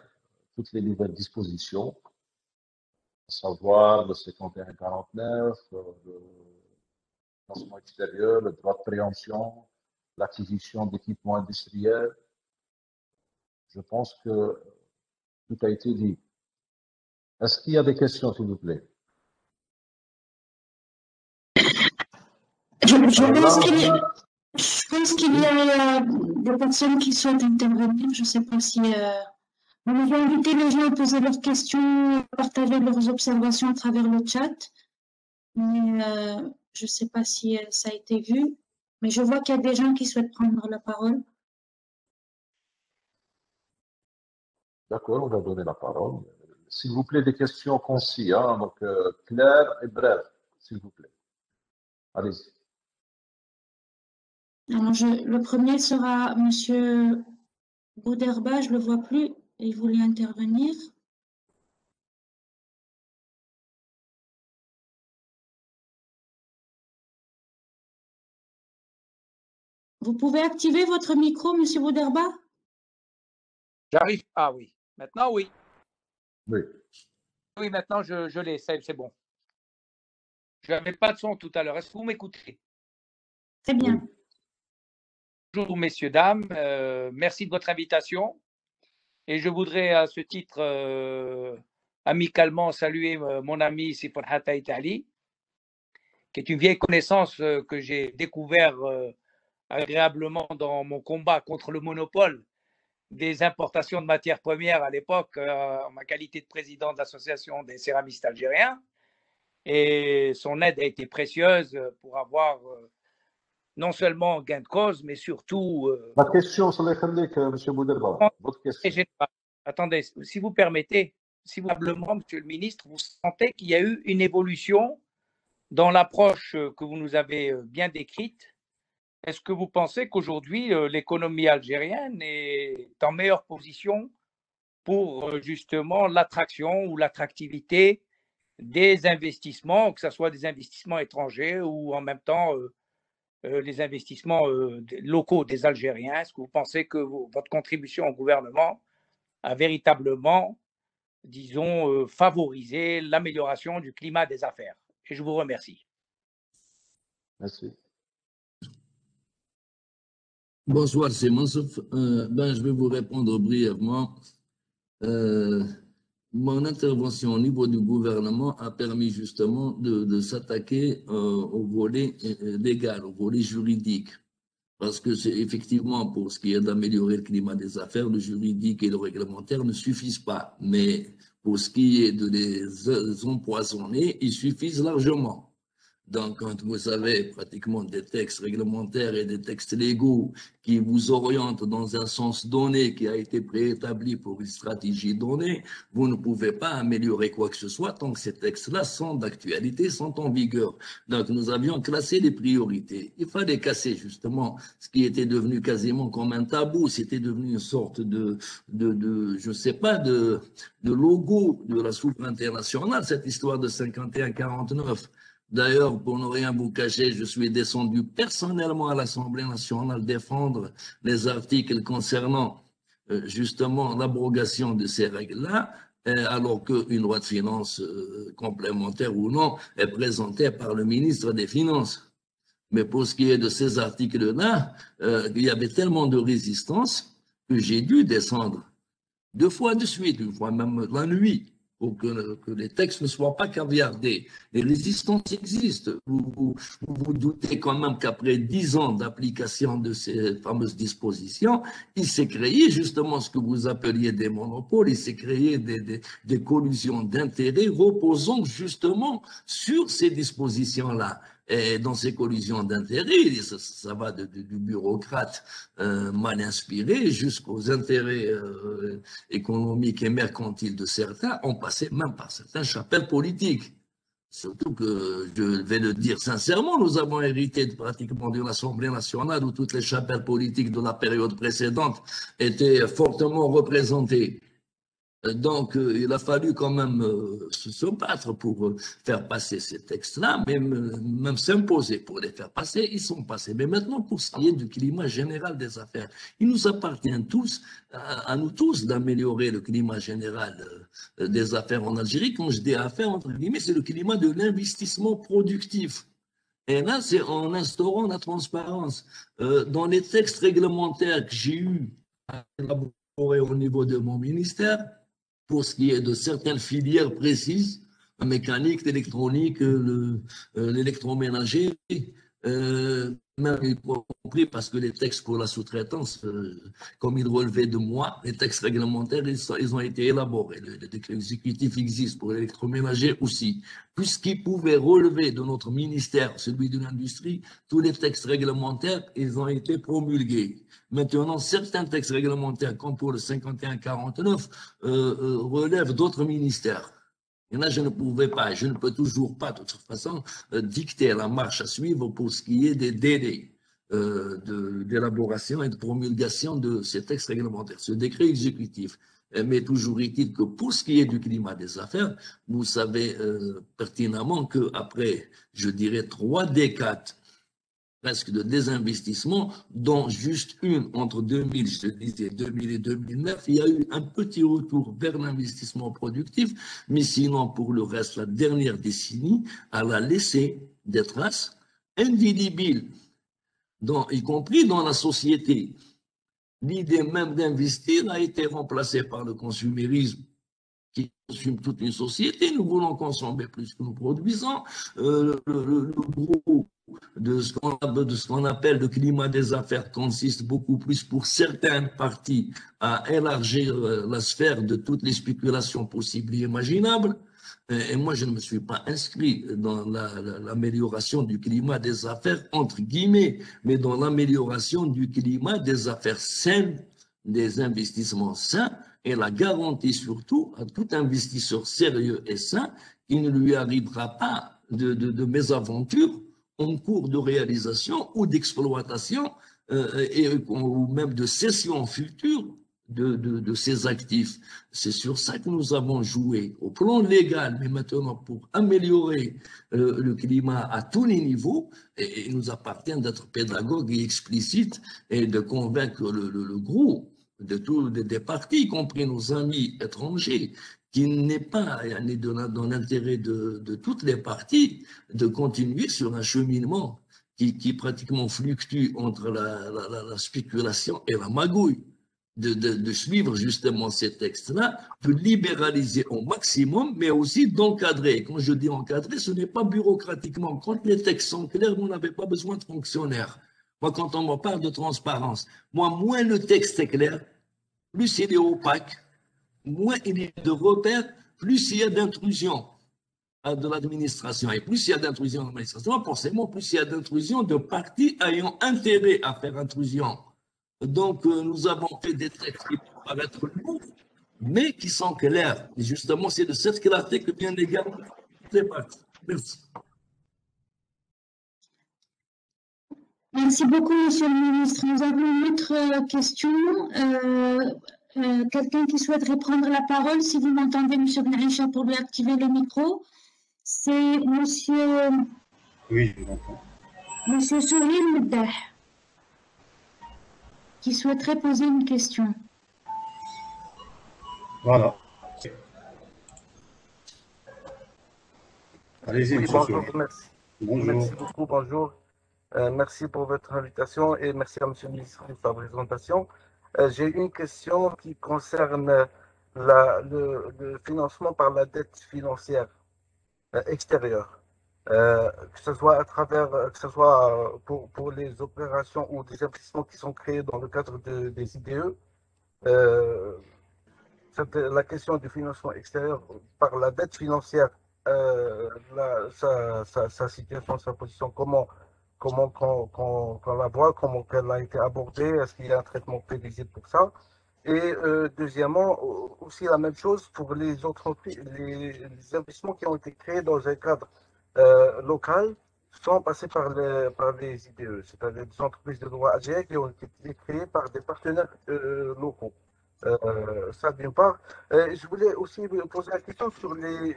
toutes les nouvelles dispositions, à savoir le 51-49, le financement extérieur, le droit de préemption, l'acquisition d'équipements industriels. Je pense que tout a été dit. Est-ce qu'il y a des questions, s'il vous plaît? Je pense qu'il y a des personnes qui souhaitent intervenir. Je ne sais pas si... On va inviter les gens à poser leurs questions, à partager leurs observations à travers le chat. Mais je ne sais pas si ça a été vu. Mais je vois qu'il y a des gens qui souhaitent prendre la parole. D'accord, on va donner la parole. S'il vous plaît, des questions concises, hein, donc claires et brèves, s'il vous plaît. Allez-y. Alors, le premier sera M. Bouderba, je ne le vois plus, il voulait intervenir. Vous pouvez activer votre micro, M. Bouderba? J'arrive. Ah oui. Maintenant, oui. Oui. Oui, maintenant, je l'ai. C'est bon. Je n'avais pas de son tout à l'heure. Est-ce que vous m'écoutez? Très bien. Bonjour, messieurs, dames. Merci de votre invitation. Et je voudrais, à ce titre, amicalement saluer mon ami Sifon Hataï Ali, qui est une vieille connaissance que j'ai découvert agréablement dans mon combat contre le monopole des importations de matières premières à l'époque, en ma qualité de président de l'association des céramistes algériens. Et son aide a été précieuse pour avoir non seulement gain de cause, mais surtout... La question, c'est M. Bouderba. Votre question. Attendez, si vous permettez, si vous, probablement, Monsieur le ministre, vous sentez qu'il y a eu une évolution dans l'approche que vous nous avez bien décrite. Est-ce que vous pensez qu'aujourd'hui, l'économie algérienne est en meilleure position pour justement l'attraction ou l'attractivité des investissements, que ce soit des investissements étrangers ou en même temps les investissements locaux des Algériens? Est-ce que vous pensez que votre contribution au gouvernement a véritablement, disons, favorisé l'amélioration du climat des affaires? Et je vous remercie. Merci. Bonsoir, c'est Mansouf. Je vais vous répondre brièvement. Mon intervention au niveau du gouvernement a permis justement de s'attaquer au volet légal, au volet juridique. Parce que c'est effectivement, pour ce qui est d'améliorer le climat des affaires, le juridique et le réglementaire ne suffisent pas. Mais pour ce qui est de les empoisonner, ils suffisent largement. Donc, quand vous avez pratiquement des textes réglementaires et des textes légaux qui vous orientent dans un sens donné qui a été préétabli pour une stratégie donnée, vous ne pouvez pas améliorer quoi que ce soit tant que ces textes-là sont d'actualité, sont en vigueur. Donc, nous avions classé les priorités. Il fallait casser justement ce qui était devenu quasiment comme un tabou. C'était devenu une sorte je sais pas, de logo de la souveraineté nationale, cette histoire de 51-49. D'ailleurs, pour ne rien vous cacher, je suis descendu personnellement à l'Assemblée nationale défendre les articles concernant justement l'abrogation de ces règles-là, alors qu'une loi de finances complémentaire ou non est présentée par le ministre des Finances. Mais pour ce qui est de ces articles-là, il y avait tellement de résistance que j'ai dû descendre 2 fois de suite, une fois même la nuit, pour que les textes ne soient pas caviardés. Les résistances existent. Vous doutez quand même qu'après 10 ans d'application de ces fameuses dispositions, il s'est créé justement ce que vous appeliez des monopoles, il s'est créé des collusions d'intérêts reposant justement sur ces dispositions-là. Et dans ces collisions d'intérêts, ça va du bureaucrate mal inspiré jusqu'aux intérêts économiques et mercantiles de certains, en passant même par certaines chapelles politiques. Surtout que, je vais le dire sincèrement, nous avons hérité pratiquement d'une Assemblée nationale où toutes les chapelles politiques de la période précédente étaient fortement représentées. Donc, il a fallu quand même se battre pour faire passer ces textes-là, même s'imposer pour les faire passer, ils sont passés. Mais maintenant, pour ce qui est du climat général des affaires, il nous appartient tous, à nous tous, d'améliorer le climat général des affaires en Algérie. Quand je dis affaires, entre guillemets, c'est le climat de l'investissement productif. Et là, c'est en instaurant la transparence. Dans les textes réglementaires que j'ai eu à élaborer au niveau de mon ministère, pour ce qui est de certaines filières précises, la mécanique, l'électronique, l'électroménager, même y compris parce que les textes pour la sous-traitance, comme ils relevaient de moi, les textes réglementaires, ils ont été élaborés. Le décret exécutif existe pour l'électroménager aussi. Puisqu'ils pouvaient relever de notre ministère, celui de l'industrie, tous les textes réglementaires, ils ont été promulgués. Maintenant, certains textes réglementaires, comme pour le 51-49, relèvent d'autres ministères. Et là, je ne pouvais pas, je ne peux toujours pas, de toute façon, dicter la marche à suivre pour ce qui est des délais d'élaboration et de promulgation de ces textes réglementaires, ce décret exécutif. Mais toujours est-il que pour ce qui est du climat des affaires, vous savez pertinemment qu'après, je dirais, 3 décades presque de désinvestissement, dont juste une entre 2000, je disais 2000 et 2009, il y a eu un petit retour vers l'investissement productif, mais sinon pour le reste, la dernière décennie, elle a laissé des traces indélébiles, y compris dans la société. L'idée même d'investir a été remplacée par le consumérisme qui consume toute une société. Nous voulons consommer plus que nous produisons. Le gros de ce qu'on appelle le climat des affaires consiste beaucoup plus pour certaines parties à élargir la sphère de toutes les spéculations possibles et imaginables. Et moi, je ne me suis pas inscrit dans l'amélioration du climat des affaires, entre guillemets, mais dans l'amélioration du climat des affaires saines, des investissements sains, et la garantie surtout à tout investisseur sérieux et sain qu'il ne lui arrivera pas de mésaventures en cours de réalisation ou d'exploitation ou même de cession future de ces actifs. C'est sur ça que nous avons joué au plan légal, mais maintenant pour améliorer le climat à tous les niveaux, et il nous appartient d'être pédagogue et explicite et de convaincre le groupe des partis, y compris nos amis étrangers, qu'il n'est pas dans l'intérêt de toutes les parties de continuer sur un cheminement qui pratiquement fluctue entre la spéculation et la magouille, de suivre justement ces textes-là, de libéraliser au maximum, mais aussi d'encadrer. Quand je dis encadrer, ce n'est pas bureaucratiquement. Quand les textes sont clairs, vous n'avez pas besoin de fonctionnaires. Moi, quand on me parle de transparence, moins le texte est clair, plus il est opaque, moins il y a de repères, plus il y a d'intrusion de l'administration. Et plus il y a d'intrusion de l'administration, forcément, plus il y a d'intrusion de partis ayant intérêt à faire intrusion. Donc, nous avons fait des textes qui peuvent paraître lourds, mais qui sont clairs. Et justement, c'est de cette clarté que viennent les garanties des partis. Merci. Merci beaucoup, Monsieur le Ministre. Nous avons une autre question. Quelqu'un qui souhaiterait prendre la parole, si vous m'entendez, Monsieur Benaïcha, pour lui activer le micro, c'est Monsieur... Oui, je vous entends. Monsieur Souhil Meddah, qui souhaiterait poser une question. Voilà. Allez-y, Oui, Monsieur bonjour, Souhil. merci. Bonjour. Merci beaucoup, bonjour. Merci pour votre invitation et merci à Monsieur le ministre pour sa présentation. J'ai une question qui concerne le financement par la dette financière extérieure, que ce soit à travers, que ce soit pour les opérations ou des investissements qui sont créés dans le cadre des IDE. La question du financement extérieur par la dette financière sa situation, sa position, comment qu'on la voit, comment elle a été abordée, est-ce qu'il y a un traitement prévisible pour ça? Et deuxièmement, aussi la même chose pour les entreprises, les investissements qui ont été créés dans un cadre local sans passer par les IDE, c'est-à-dire des entreprises de droit algérien qui ont été créées par des partenaires locaux. Ça d'une part. Je voulais aussi vous poser la question sur les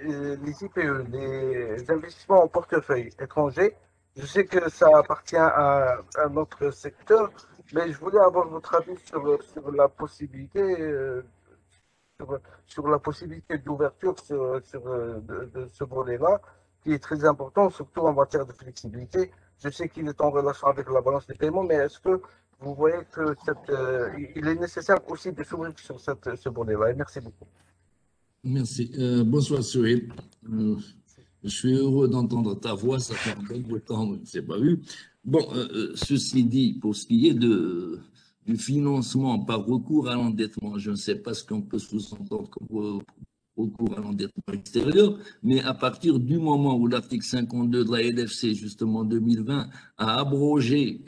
IPE, les investissements en portefeuille étranger. Je sais que ça appartient à notre secteur, mais je voulais avoir votre avis sur la possibilité, sur la possibilité d'ouverture de ce volet-là, qui est très important, surtout en matière de flexibilité. Je sais qu'il est en relation avec la balance des paiements, mais est-ce que vous voyez que il est nécessaire aussi de s'ouvrir sur ce volet-là? Merci beaucoup. Merci. Bonsoir, Cyril. Je suis heureux d'entendre ta voix, ça fait un bon bout de temps, je ne sais pas vu. Bon, ceci dit, pour ce qui est du financement par recours à l'endettement, je ne sais pas ce qu'on peut sous-entendre comme recours à l'endettement extérieur, mais à partir du moment où l'article 52 de la LFC, justement en 2020, a abrogé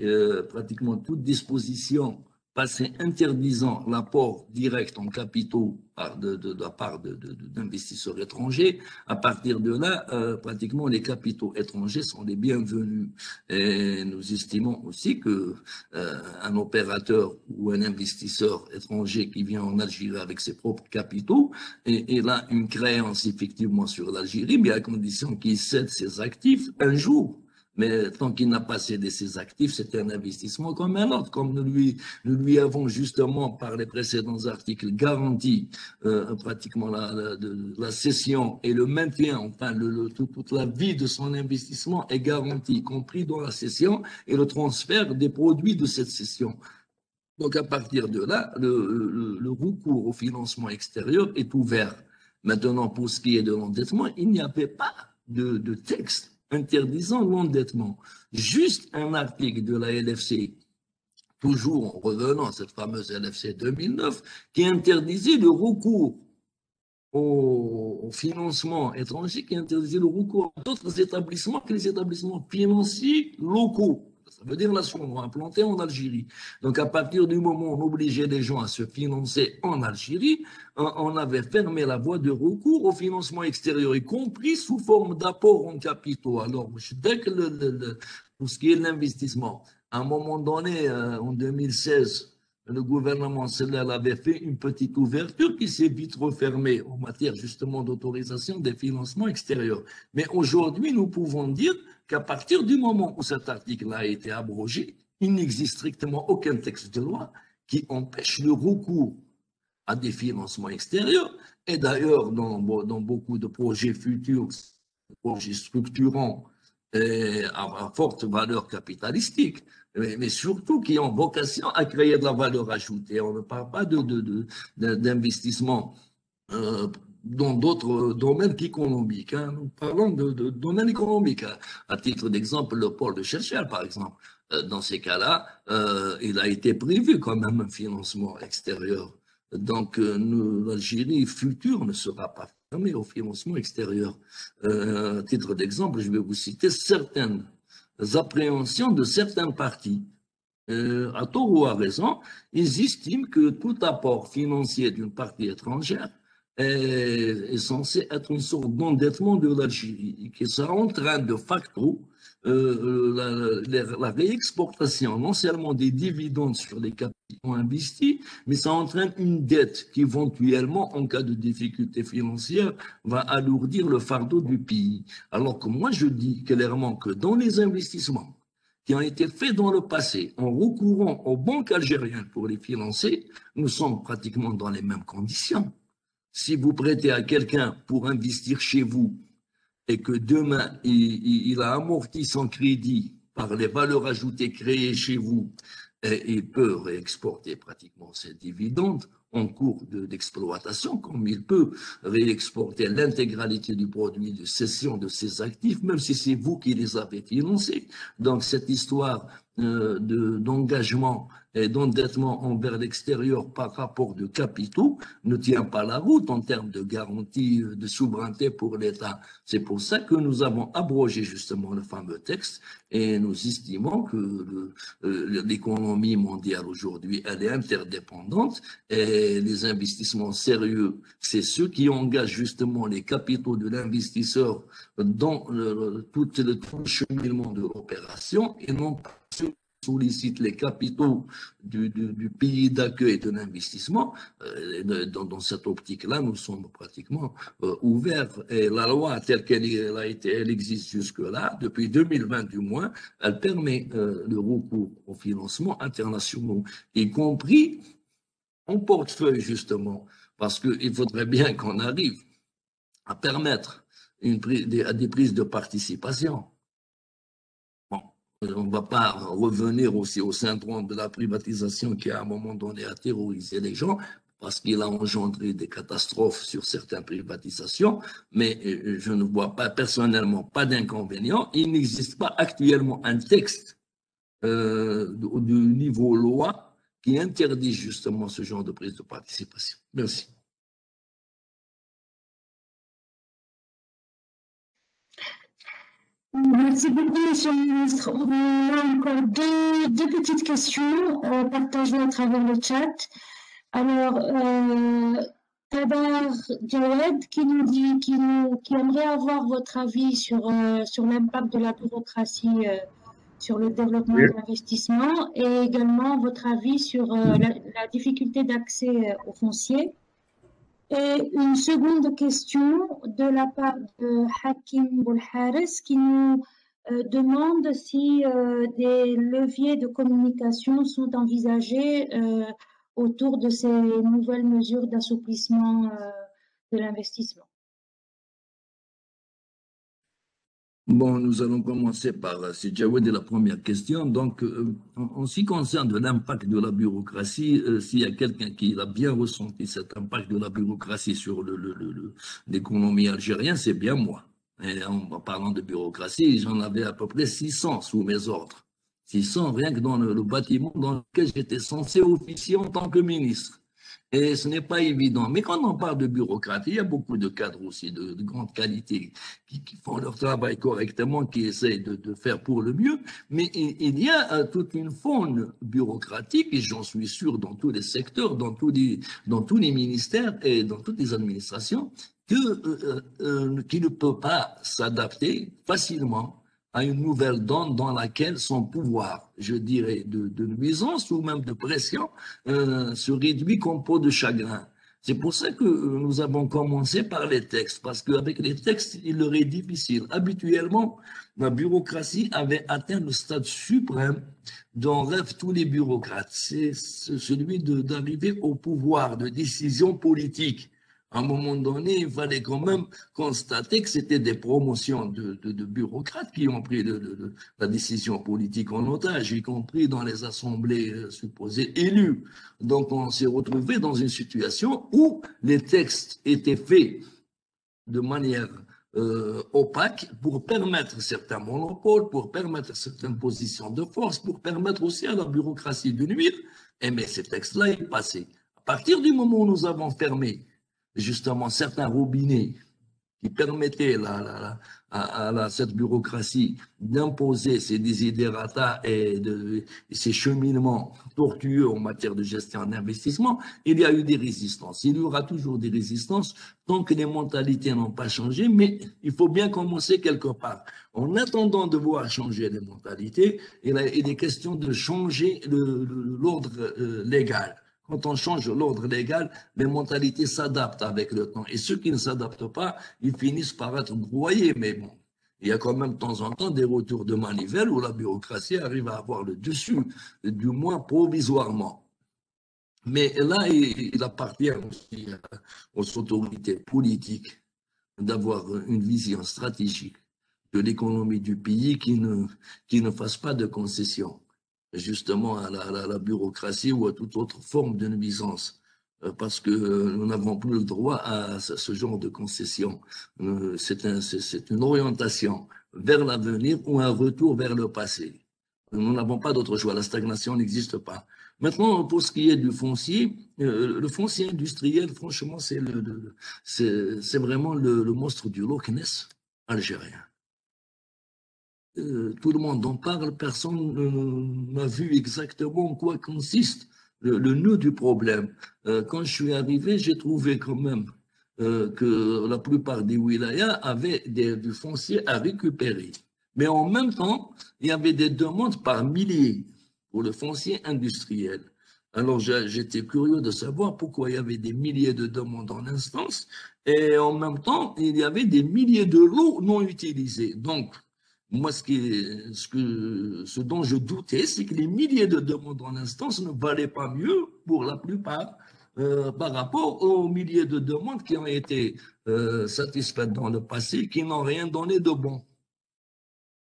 pratiquement toute disposition passée interdisant l'apport direct en capitaux de la part d'investisseurs étrangers, à partir de là, pratiquement les capitaux étrangers sont les bienvenus. Et nous estimons aussi que un opérateur ou un investisseur étranger qui vient en Algérie avec ses propres capitaux, et là une créance effectivement sur l'Algérie, mais à condition qu'il cède ses actifs un jour. Mais tant qu'il n'a pas cédé ses actifs, c'est un investissement comme un autre. Comme nous lui avons justement, par les précédents articles, garanti pratiquement la cession et le maintien, enfin toute la vie de son investissement est garantie, y compris dans la cession et le transfert des produits de cette cession. Donc à partir de là, le recours au financement extérieur est ouvert. Maintenant, pour ce qui est de l'endettement, il n'y avait pas de texte interdisant l'endettement. Juste un article de la LFC, toujours en revenant à cette fameuse LFC 2009, qui interdisait le recours au financement étranger, qui interdisait le recours à d'autres établissements que les établissements financiers locaux. Ça veut dire nationaux, implantés en Algérie. Donc, à partir du moment où on obligeait les gens à se financer en Algérie, on avait fermé la voie de recours au financement extérieur, y compris sous forme d'apport en capitaux. Alors, dès que pour ce qui est de l'investissement, à un moment donné, en 2016, le gouvernement Sellal avait fait une petite ouverture qui s'est vite refermée en matière justement d'autorisation des financements extérieurs. Mais aujourd'hui, nous pouvons dire qu'à partir du moment où cet article a été abrogé, il n'existe strictement aucun texte de loi qui empêche le recours à des financements extérieurs. Et d'ailleurs, dans beaucoup de projets futurs, projets structurants et à forte valeur capitalistique, mais surtout qui ont vocation à créer de la valeur ajoutée. On ne parle pas d'investissement dans d'autres domaines qu'économiques. Hein. Nous parlons de domaines économiques. À titre d'exemple, le port de Cherchell, par exemple. Dans ces cas-là, il a été prévu quand même un financement extérieur. Donc, l'Algérie future ne sera pas fermée au financement extérieur. À titre d'exemple, je vais vous citer certaines appréhensions de certains partis. À tort ou à raison, ils estiment que tout apport financier d'une partie étrangère est censé être une sorte d'endettement de l'Algérie, qui sera en train de facto la réexportation non seulement des dividendes sur les capitaux investis, mais ça entraîne une dette qui éventuellement, en cas de difficulté financière, va alourdir le fardeau du pays. Alors que moi je dis clairement que dans les investissements qui ont été faits dans le passé en recourant aux banques algériennes pour les financer, nous sommes pratiquement dans les mêmes conditions. Si vous prêtez à quelqu'un pour investir chez vous et que demain, il a amorti son crédit par les valeurs ajoutées créées chez vous, et il peut réexporter pratiquement ses dividendes en cours d'exploitation, comme il peut réexporter l'intégralité du produit de cession de ses actifs, même si c'est vous qui les avez financés. Donc cette histoire d'engagement et d'endettement envers l'extérieur par rapport de capitaux ne tient pas la route en termes de garantie de souveraineté pour l'État. C'est pour ça que nous avons abrogé justement le fameux texte et nous estimons que l'économie mondiale aujourd'hui, elle est interdépendante et les investissements sérieux, c'est ceux qui engagent justement les capitaux de l'investisseur dans tout le cheminement de l'opération et non pas ceux qui sollicitent les capitaux du pays d'accueil de l'investissement. Dans cette optique-là, nous sommes pratiquement ouverts. Et la loi telle qu'elle elle existe jusque-là, depuis 2020 du moins, elle permet le recours aux financements internationaux, y compris en portefeuille justement, parce qu'il faudrait bien qu'on arrive à permettre à des prises de participation. Bon, on ne va pas revenir aussi au syndrome de la privatisation qui, à un moment donné, a terrorisé les gens parce qu'il a engendré des catastrophes sur certaines privatisations, mais je ne vois pas personnellement pas d'inconvénient. Il n'existe pas actuellement un texte du niveau loi qui interdit justement ce genre de prise de participation. Merci. Merci beaucoup, Monsieur le Ministre. On a encore deux petites questions partagées à travers le chat. Alors, Tabar Jawed qui nous dit, qui aimerait avoir votre avis sur l'impact de la bureaucratie sur le développement de l'investissement et également votre avis sur la difficulté d'accès au foncier. Et une seconde question de la part de Hakim Boulhares qui nous demande si des leviers de communication sont envisagés autour de ces nouvelles mesures d'assouplissement de l'investissement. Bon, nous allons commencer par Sidjawed et la première question. Donc, en ce qui concerne l'impact de la bureaucratie, s'il y a quelqu'un qui a bien ressenti cet impact de la bureaucratie sur l'économie algérienne, c'est bien moi. Et en parlant de bureaucratie, j'en avais à peu près 600 sous mes ordres. 600 rien que dans le bâtiment dans lequel j'étais censé officier en tant que ministre. Et ce n'est pas évident. Mais quand on parle de bureaucratie, il y a beaucoup de cadres aussi de grande qualité qui font leur travail correctement, qui essayent de faire pour le mieux. Mais il y a toute une faune bureaucratique, et j'en suis sûr dans tous les secteurs, dans tous les ministères et dans toutes les administrations, qui ne peut pas s'adapter facilement à une nouvelle donne dans laquelle son pouvoir, je dirais, de nuisance ou même de pression se réduit comme peau de chagrin. C'est pour ça que nous avons commencé par les textes, parce qu'avec les textes, il leur est difficile. Habituellement, la bureaucratie avait atteint le stade suprême dont rêvent tous les bureaucrates. C'est celui d'arriver au pouvoir de décision politique. À un moment donné, il fallait quand même constater que c'était des promotions de bureaucrates qui ont pris la décision politique en otage, y compris dans les assemblées supposées élues. Donc, on s'est retrouvé dans une situation où les textes étaient faits de manière opaque pour permettre certains monopoles, pour permettre certaines positions de force, pour permettre aussi à la bureaucratie de nuire. Et mais ces textes-là, ils passaient. À partir du moment où nous avons fermé justement certains robinets qui permettaient à cette bureaucratie d'imposer ses desiderata et ses cheminements tortueux en matière de gestion d'investissement, il y a eu des résistances. Il y aura toujours des résistances tant que les mentalités n'ont pas changé, mais il faut bien commencer quelque part. En attendant de voir changer les mentalités, il est question de changer l'ordre légal. Quand on change l'ordre légal, les mentalités s'adaptent avec le temps. Et ceux qui ne s'adaptent pas, ils finissent par être broyés. Mais bon, il y a quand même de temps en temps des retours de manivelle où la bureaucratie arrive à avoir le dessus, du moins provisoirement. Mais là, il appartient aussi aux autorités politiques d'avoir une vision stratégique de l'économie du pays qui ne fasse pas de concessions justement à la bureaucratie ou à toute autre forme de nuisance, parce que nous n'avons plus le droit à ce genre de concession. C'est une orientation vers l'avenir ou un retour vers le passé. Nous n'avons pas d'autre choix, la stagnation n'existe pas. Maintenant, pour ce qui est du foncier, le foncier industriel, franchement, c'est vraiment le monstre du Loch Ness algérien. Tout le monde en parle, personne n'a vu exactement en quoi consiste le nœud du problème. Quand je suis arrivé, j'ai trouvé quand même que la plupart des wilayas avaient du foncier à récupérer. Mais en même temps, il y avait des demandes par milliers pour le foncier industriel. Alors, j'étais curieux de savoir pourquoi il y avait des milliers de demandes en instance et en même temps, il y avait des milliers de lots non utilisés. Donc, moi, ce dont je doutais, c'est que les milliers de demandes en instance ne valaient pas mieux pour la plupart par rapport aux milliers de demandes qui ont été satisfaites dans le passé, qui n'ont rien donné de bon.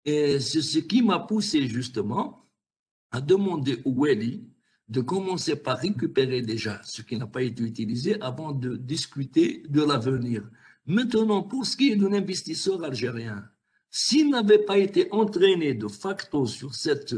Et c'est ce qui m'a poussé justement à demander au Wali de commencer par récupérer déjà ce qui n'a pas été utilisé avant de discuter de l'avenir. Maintenant, pour ce qui est d'un investisseur algérien, s'il n'avait pas été entraîné de facto sur cette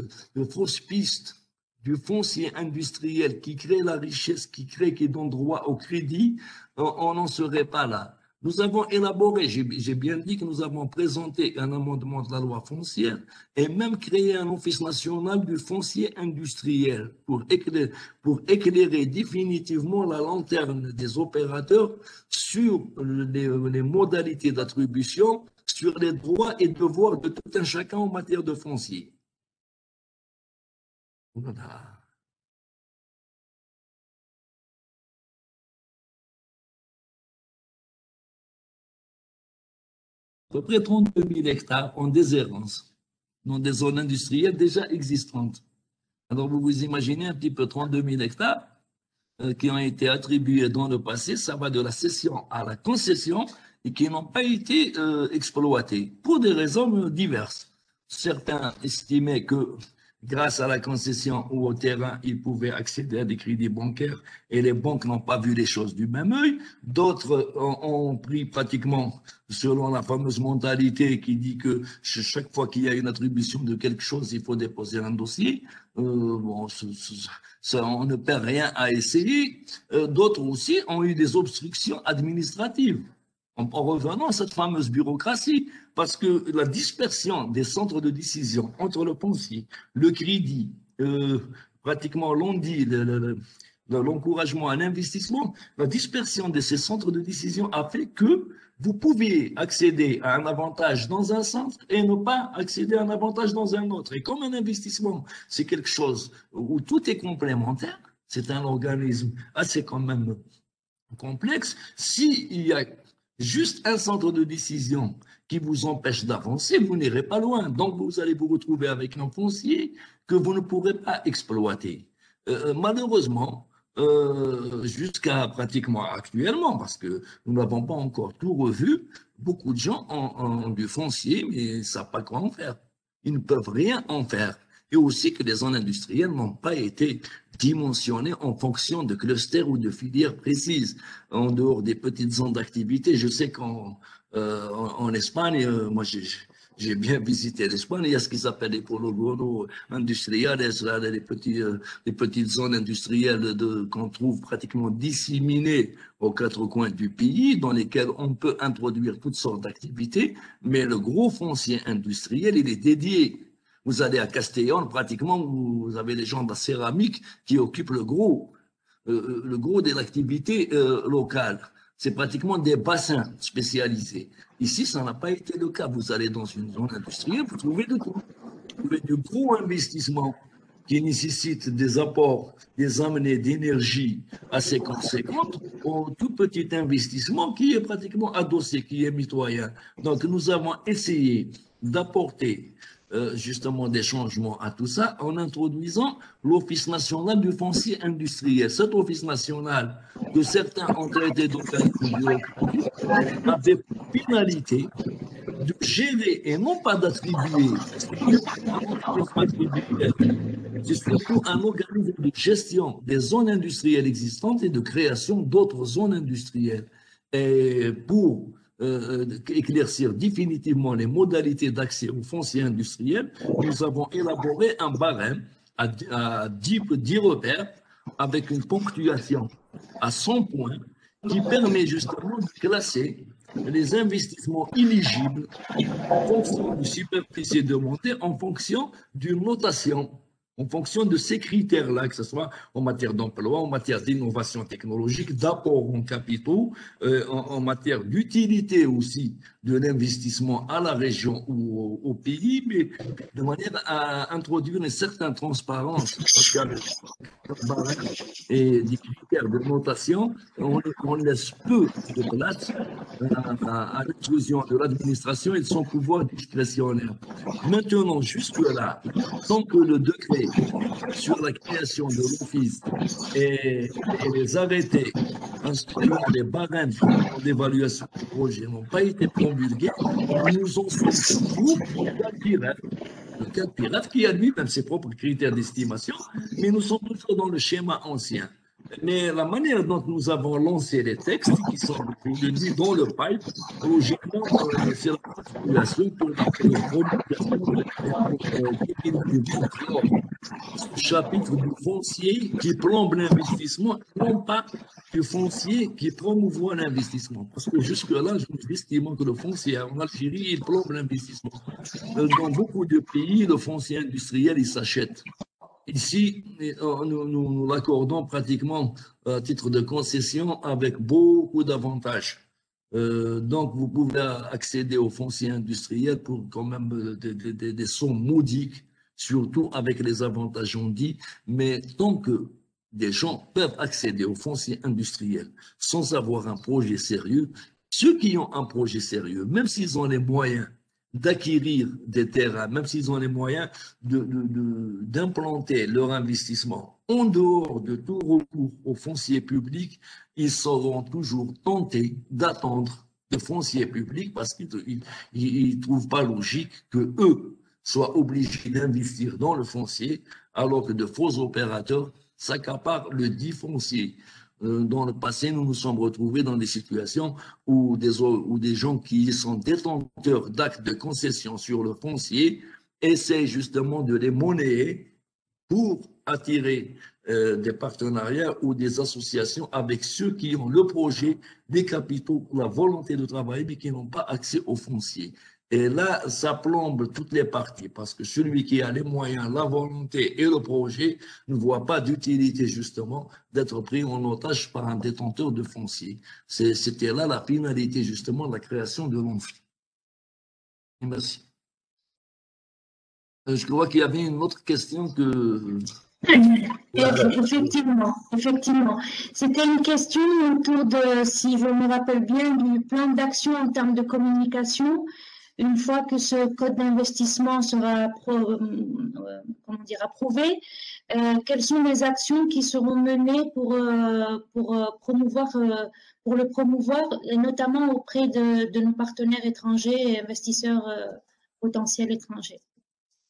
fausse piste du foncier industriel qui crée la richesse, qui donne droit au crédit, on n'en serait pas là. Nous avons élaboré, j'ai bien dit que nous avons présenté un amendement de la loi foncière et même créé un office national du foncier industriel pour éclairer définitivement la lanterne des opérateurs sur les modalités d'attribution, sur les droits et devoirs de tout un chacun en matière de foncier. Voilà. À peu près 32 000 hectares en déshérence, dans des zones industrielles déjà existantes. Alors, vous vous imaginez un petit peu 32 000 hectares qui ont été attribués dans le passé, ça va de la cession à la concession et qui n'ont pas été exploités pour des raisons diverses. Certains estimaient que grâce à la concession ou au terrain, ils pouvaient accéder à des crédits bancaires et les banques n'ont pas vu les choses du même œil. D'autres ont pris pratiquement selon la fameuse mentalité qui dit que chaque fois qu'il y a une attribution de quelque chose, il faut déposer un dossier. Bon, ça, on ne perd rien à essayer. D'autres aussi ont eu des obstructions administratives. En revenant à cette fameuse bureaucratie, parce que la dispersion des centres de décision entre le foncier, le crédit, pratiquement l'on dit, l'encouragement à l'investissement, la dispersion de ces centres de décision a fait que vous pouvez accéder à un avantage dans un centre et ne pas accéder à un avantage dans un autre. Et comme un investissement, c'est quelque chose où tout est complémentaire, c'est un organisme assez quand même complexe, s'il y a juste un centre de décision qui vous empêche d'avancer, vous n'irez pas loin. Donc, vous allez vous retrouver avec un foncier que vous ne pourrez pas exploiter. Malheureusement, jusqu'à pratiquement actuellement, parce que nous n'avons pas encore tout revu, beaucoup de gens ont du foncier, mais ils ne savent pas quoi en faire. Ils ne peuvent rien en faire. Et aussi que les zones industrielles n'ont pas été dimensionnées en fonction de clusters ou de filières précises. En dehors des petites zones d'activité, je sais qu'en Espagne, moi j'ai bien visité l'Espagne, il y a ce qu'ils appellent les polígonos industriels, les petites zones industrielles qu'on trouve pratiquement disséminées aux quatre coins du pays, dans lesquelles on peut introduire toutes sortes d'activités, mais le gros foncier industriel, il est dédié. Vous allez à Castellón, pratiquement, vous avez les gens de la céramique qui occupent le gros de l'activité locale. C'est pratiquement des bassins spécialisés. Ici, ça n'a pas été le cas. Vous allez dans une zone industrielle, vous trouvez de tout. Vous trouvez du gros investissement qui nécessite des apports, des amenées d'énergie assez conséquentes, au tout petit investissement qui est pratiquement adossé, qui est mitoyen. Donc, nous avons essayé d'apporter justement des changements à tout ça en introduisant l'Office national du foncier industriel. Cet Office national, que certains ont traité avait pour finalité de gérer et non pas d'attribuer. C'est surtout un organisme de gestion des zones industrielles existantes et de création d'autres zones industrielles. Et pour éclaircir définitivement les modalités d'accès au foncier industriel, nous avons élaboré un barème à 10 repères avec une ponctuation à 100 points qui permet justement de classer les investissements éligibles en fonction de superficie demandée, en fonction d'une notation, en fonction de ces critères-là, que ce soit en matière d'emploi, en matière d'innovation technologique, d'apport en capitaux, en matière d'utilité aussi de l'investissement à la région ou au pays, mais de manière à introduire une certaine transparence et des critères de notation. On laisse peu de place à l'intrusion de l'administration et de son pouvoir discrétionnaire. Maintenant, jusque-là, tant que le décret sur la création de l'office et les arrêtés instruisant les barèmes d'évaluation du projet n'ont pas été promulgués, nous en sommes toujours le cas pirate qui a lui-même ses propres critères d'estimation, mais nous sommes toujours dans le schéma ancien. Mais la manière dont nous avons lancé les textes qui sont aujourd'hui dans le pipe, logiquement, c'est la population pour la chapitre du foncier qui plombe l'investissement, non pas du foncier qui promouvoit l'investissement. Parce que jusque-là, nous estimons que le foncier en Algérie, il plombe l'investissement. Dans beaucoup de pays, le foncier industriel, il s'achète. Ici, nous l'accordons pratiquement à titre de concession avec beaucoup d'avantages. Donc, vous pouvez accéder au foncier industriel pour quand même des sommes modiques, surtout avec les avantages on dit, mais tant que des gens peuvent accéder au foncier industriel sans avoir un projet sérieux, ceux qui ont un projet sérieux, même s'ils ont les moyens d'acquérir des terrains, même s'ils ont les moyens d'implanter leur investissement en dehors de tout recours au foncier public, ils seront toujours tentés d'attendre le foncier public parce qu'ils ne trouvent pas logique que eux soient obligés d'investir dans le foncier alors que de faux opérateurs s'accaparent le dit foncier. Dans le passé, nous nous sommes retrouvés dans des situations où des gens qui sont détenteurs d'actes de concession sur le foncier essaient justement de les monnayer pour attirer des partenariats ou des associations avec ceux qui ont le projet, des capitaux, la volonté de travailler, mais qui n'ont pas accès au foncier. Et là, ça plombe toutes les parties, parce que celui qui a les moyens, la volonté et le projet ne voit pas d'utilité, justement, d'être pris en otage par un détenteur de foncier. C'était là la finalité, justement, de la création de l'ONFI. Merci. Je crois qu'il y avait une autre question que... Effectivement. C'était une question autour de, si je me rappelle bien, du plan d'action en termes de communication. Une fois que ce code d'investissement sera approuvé, quelles sont les actions qui seront menées pour le promouvoir, et notamment auprès de nos partenaires étrangers et investisseurs potentiels étrangers?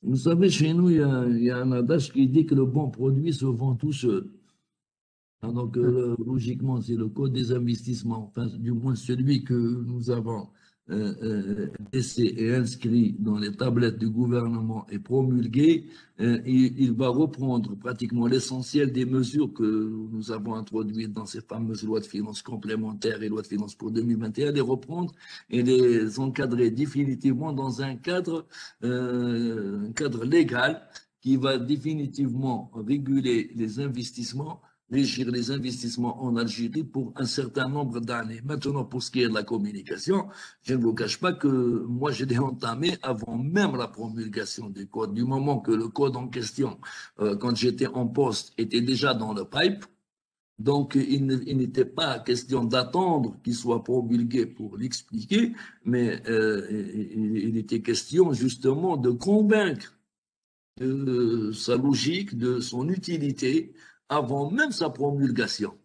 Vous savez, chez nous, il y a un adage qui dit que le bon produit se vend tout seul. Donc, logiquement, c'est le code des investissements, enfin, du moins celui que nous avons laissé et inscrit dans les tablettes du gouvernement et promulgué. Il va reprendre pratiquement l'essentiel des mesures que nous avons introduites dans ces fameuses lois de finances complémentaires et lois de finances pour 2021, les reprendre et les encadrer définitivement dans un cadre légal qui va définitivement réguler les investissements, régir les investissements en Algérie pour un certain nombre d'années. Maintenant, pour ce qui est de la communication, je ne vous cache pas que moi, je l'ai entamé avant même la promulgation du code. Du moment que le code en question, quand j'étais en poste, était déjà dans le pipe, donc il n'était pas question d'attendre qu'il soit promulgué pour l'expliquer, mais il était question justement de convaincre de sa logique, de son utilité, avant même sa promulgation.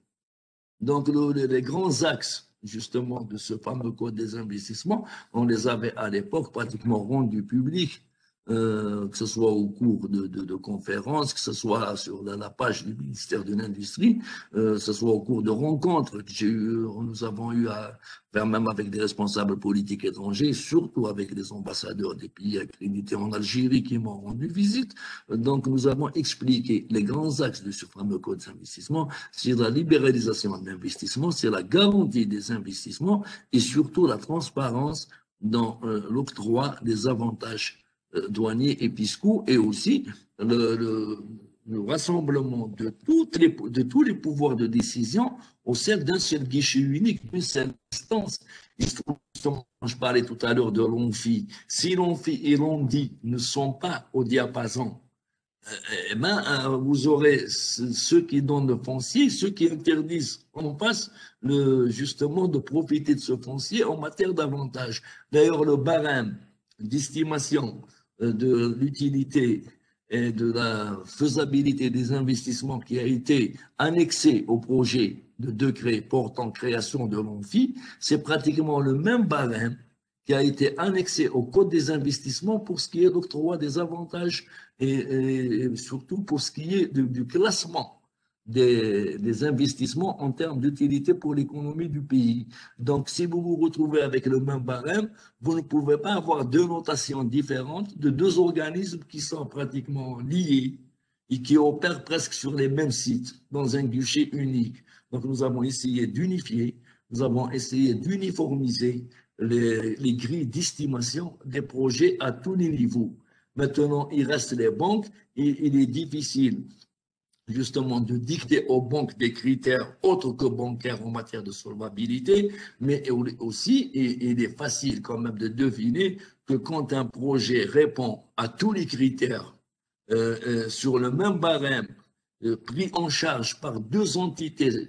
Donc, les grands axes, justement, de ce fameux code des investissements, on les avait à l'époque pratiquement rendus publics que ce soit au cours de conférences, que ce soit sur la page du ministère de l'Industrie, que ce soit au cours de rencontres que nous avons eu à faire même avec des responsables politiques étrangers, surtout avec les ambassadeurs des pays accrédités en Algérie qui m'ont rendu visite. Donc, nous avons expliqué les grands axes de ce fameux code d'investissement, c'est la libéralisation de l'investissement, c'est la garantie des investissements et surtout la transparence dans l'octroi des avantages douaniers et fiscaux, et aussi le rassemblement de tous les pouvoirs de décision au sein d'un seul guichet unique, d'une seule instance. Je parlais tout à l'heure de l'ONFI. Si l'ONFI et l'ONDI ne sont pas au diapason, eh ben, vous aurez ceux qui donnent le foncier, ceux qui interdisent en face justement de profiter de ce foncier en matière d'avantages. D'ailleurs, le barème d'estimation de l'utilité et de la faisabilité des investissements qui a été annexé au projet de décret portant création de l'ONFI, c'est pratiquement le même barème qui a été annexé au Code des investissements pour ce qui est d'octroi des avantages et surtout pour ce qui est du classement des investissements en termes d'utilité pour l'économie du pays. Donc, si vous vous retrouvez avec le même barème, vous ne pouvez pas avoir deux notations différentes de deux organismes qui sont pratiquement liés et qui opèrent presque sur les mêmes sites dans un guichet unique. Donc, nous avons essayé d'unifier, nous avons essayé d'uniformiser les grilles d'estimation des projets à tous les niveaux. Maintenant, il reste les banques et il est difficile justement de dicter aux banques des critères autres que bancaires en matière de solvabilité, mais aussi, il est facile quand même de deviner que quand un projet répond à tous les critères sur le même barème, pris en charge par deux entités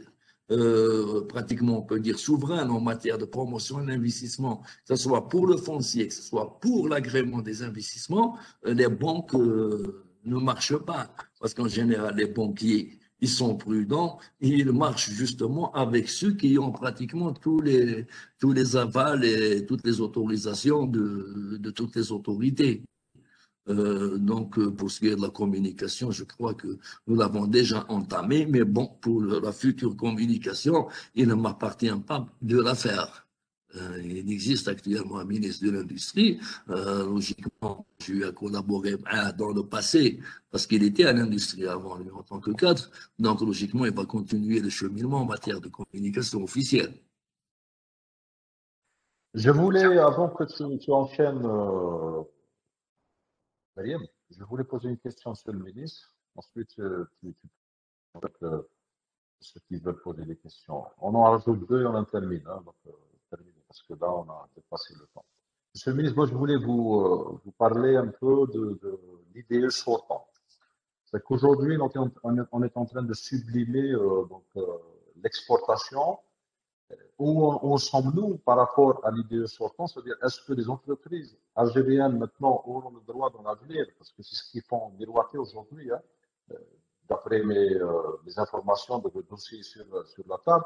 pratiquement, on peut dire, souveraines en matière de promotion de l'investissement, que ce soit pour le foncier, que ce soit pour l'agrément des investissements, les banques ne marchent pas. Parce qu'en général, les banquiers, ils sont prudents et ils marchent justement avec ceux qui ont pratiquement tous les avals et toutes les autorisations de toutes les autorités. Donc, pour ce qui est de la communication, je crois que nous l'avons déjà entamé, mais bon, pour la future communication, il ne m'appartient pas de la faire. Il existe actuellement un ministre de l'Industrie. Logiquement, j'ai eu à collaborer dans le passé, parce qu'il était à l'industrie avant, lui, en tant que cadre. Donc, logiquement, il va continuer le cheminement en matière de communication officielle. Je voulais, avant que tu enchaînes, Mariam, je voulais poser une question sur le ministre. Ensuite, ceux qui veulent poser des questions. On en rajoute deux et on en termine. Hein, donc, parce que là, on a dépassé le temps. Monsieur le ministre, moi, je voulais vous parler un peu de l'IDE sortant. C'est qu'aujourd'hui, on est en train de sublimer l'exportation. Où sommes-nous par rapport à l'IDE sortant? C'est-à-dire, est-ce que les entreprises algériennes maintenant auront le droit dans l'avenir, parce que c'est ce qu'ils font miroiter aujourd'hui, hein, d'après mes informations de vos dossiers sur la table,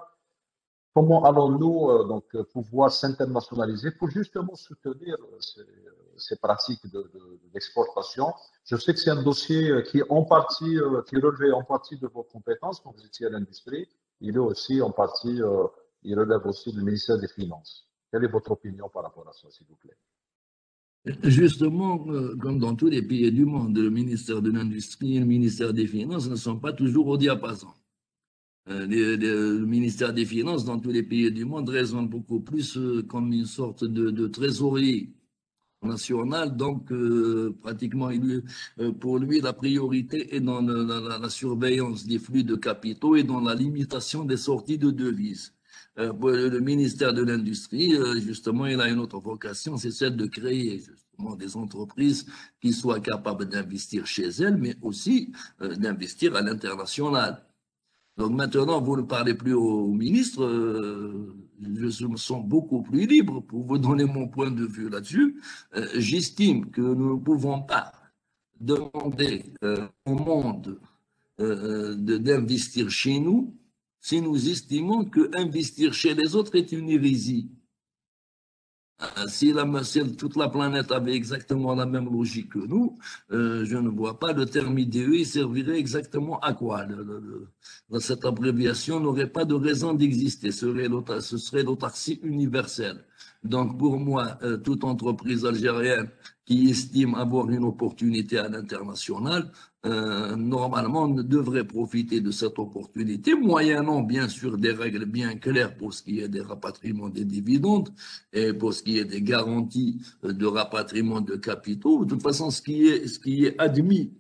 comment allons-nous pouvoir s'internationaliser pour justement soutenir ces pratiques d'exportation? Je sais que c'est un dossier qui relevait en partie de vos compétences quand vous étiez à l'industrie. Il est aussi en partie, il relève aussi du ministère des Finances. Quelle est votre opinion par rapport à ça, s'il vous plaît? Justement, comme dans tous les pays du monde, le ministère de l'Industrie et le ministère des Finances ne sont pas toujours au diapason. Le ministère des Finances, dans tous les pays du monde, raisonne beaucoup plus comme une sorte de trésorier national. Donc, pratiquement, pour lui, la priorité est dans la surveillance des flux de capitaux et dans la limitation des sorties de devises. Pour le ministère de l'Industrie, justement, il a une autre vocation, c'est celle de créer justement des entreprises qui soient capables d'investir chez elles, mais aussi d'investir à l'international. Donc maintenant, vous ne parlez plus au ministre, je me sens beaucoup plus libre pour vous donner mon point de vue là-dessus. J'estime que nous ne pouvons pas demander au monde d'investir chez nous si nous estimons que investir chez les autres est une hérésie. Si toute la planète avait exactement la même logique que nous, je ne vois pas le terme IDE servirait exactement à quoi. Cette abréviation n'aurait pas de raison d'exister, ce serait l'autarcie universelle. Donc pour moi, toute entreprise algérienne qui estime avoir une opportunité à l'international, normalement devrait profiter de cette opportunité, moyennant bien sûr des règles bien claires pour ce qui est des rapatriements des dividendes et pour ce qui est des garanties de rapatriement de capitaux. De toute façon, ce qui est admis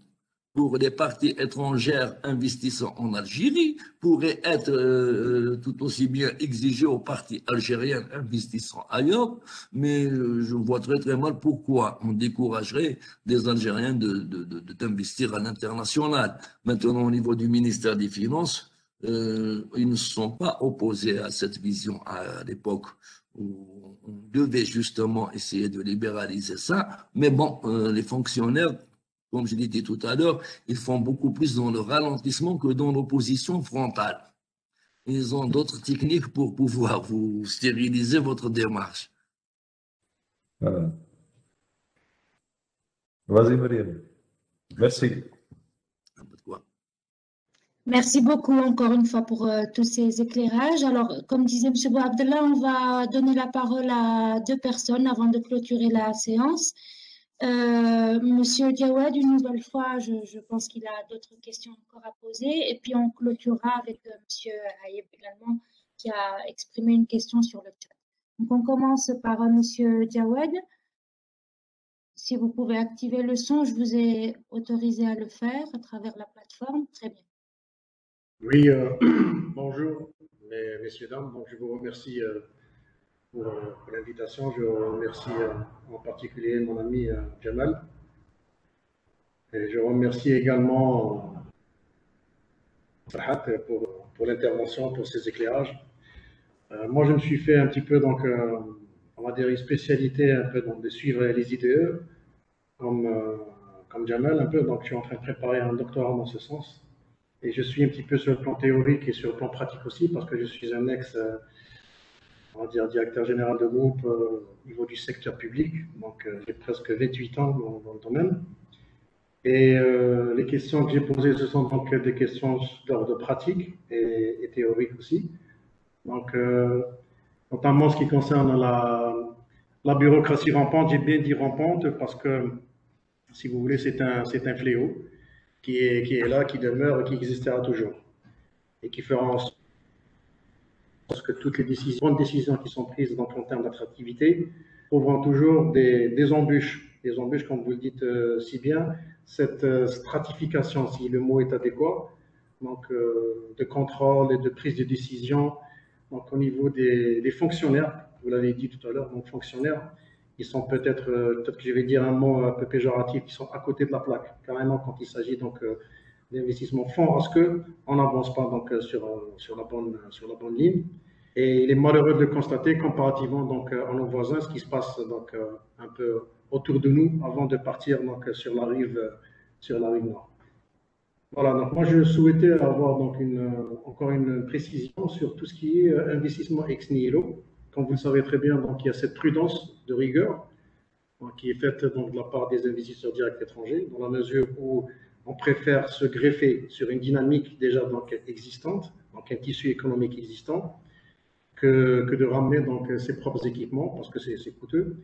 pour les parties étrangères investissant en Algérie pourrait être tout aussi bien exigé aux parties algériennes investissant ailleurs, mais je vois très très mal pourquoi on découragerait des Algériens d'investir à l'international. Maintenant, au niveau du ministère des Finances, ils ne sont pas opposés à cette vision à l'époque où on devait justement essayer de libéraliser ça, mais bon, les fonctionnaires, comme je l'ai dit tout à l'heure, ils font beaucoup plus dans le ralentissement que dans l'opposition frontale. Ils ont d'autres techniques pour pouvoir vous stériliser votre démarche. Voilà. Vas-y, Mariam. Merci. Merci beaucoup encore une fois pour tous ces éclairages. Alors, comme disait M. Bouabdallah, on va donner la parole à 2 personnes avant de clôturer la séance. Monsieur Diawad, une nouvelle fois, je pense qu'il a d'autres questions encore à poser. Et puis, on clôturera avec Monsieur Hayeb également, qui a exprimé une question sur le chat. Donc, on commence par Monsieur Diawad. Si vous pouvez activer le son, je vous ai autorisé à le faire à travers la plateforme. Très bien. Oui, bonjour, messieurs, dames. Donc, je vous remercie pour l'invitation. Je remercie en particulier mon ami Jamal. Et je remercie également Farhat pour l'intervention, pour ses éclairages. Moi, je me suis fait un petit peu, donc, on va dire, une spécialité un peu donc, de suivre les IDE, comme Jamal un peu. Donc, je suis en train de préparer un doctorat dans ce sens. Et je suis un petit peu sur le plan théorique et sur le plan pratique aussi, parce que je suis un on va dire, directeur général de groupe au niveau du secteur public. Donc, j'ai presque 28 ans dans le domaine. Et les questions que j'ai posées, ce sont donc des questions d'ordre pratique et théorique aussi. Donc, notamment ce qui concerne la bureaucratie rampante, j'ai bien dit rampante parce que, si vous voulez, c'est un fléau qui est là, qui demeure et qui existera toujours. Et qui fera en sorte que toutes les bonnes décisions qui sont prises donc, en termes d'attractivité trouveront toujours des embûches. Des embûches, comme vous le dites si bien, cette stratification, si le mot est adéquat, donc de contrôle et de prise de décision, donc au niveau des fonctionnaires, vous l'avez dit tout à l'heure, donc fonctionnaires, ils sont peut-être que je vais dire un mot un peu péjoratif, ils sont à côté de la plaque, carrément quand il s'agit donc d'investissements fonds, parce qu'on n'avance pas donc sur la bonne ligne. Et il est malheureux de le constater comparativement donc à nos voisins, ce qui se passe donc un peu autour de nous avant de partir donc sur la rive nord. Voilà, donc moi je souhaitais avoir donc encore une précision sur tout ce qui est investissement ex nihilo. Comme vous le savez très bien, donc il y a cette prudence de rigueur donc, qui est faite donc de la part des investisseurs directs étrangers, dans la mesure où on préfère se greffer sur une dynamique déjà donc existante, donc un tissu économique existant, que de ramener donc ses propres équipements parce que c'est coûteux.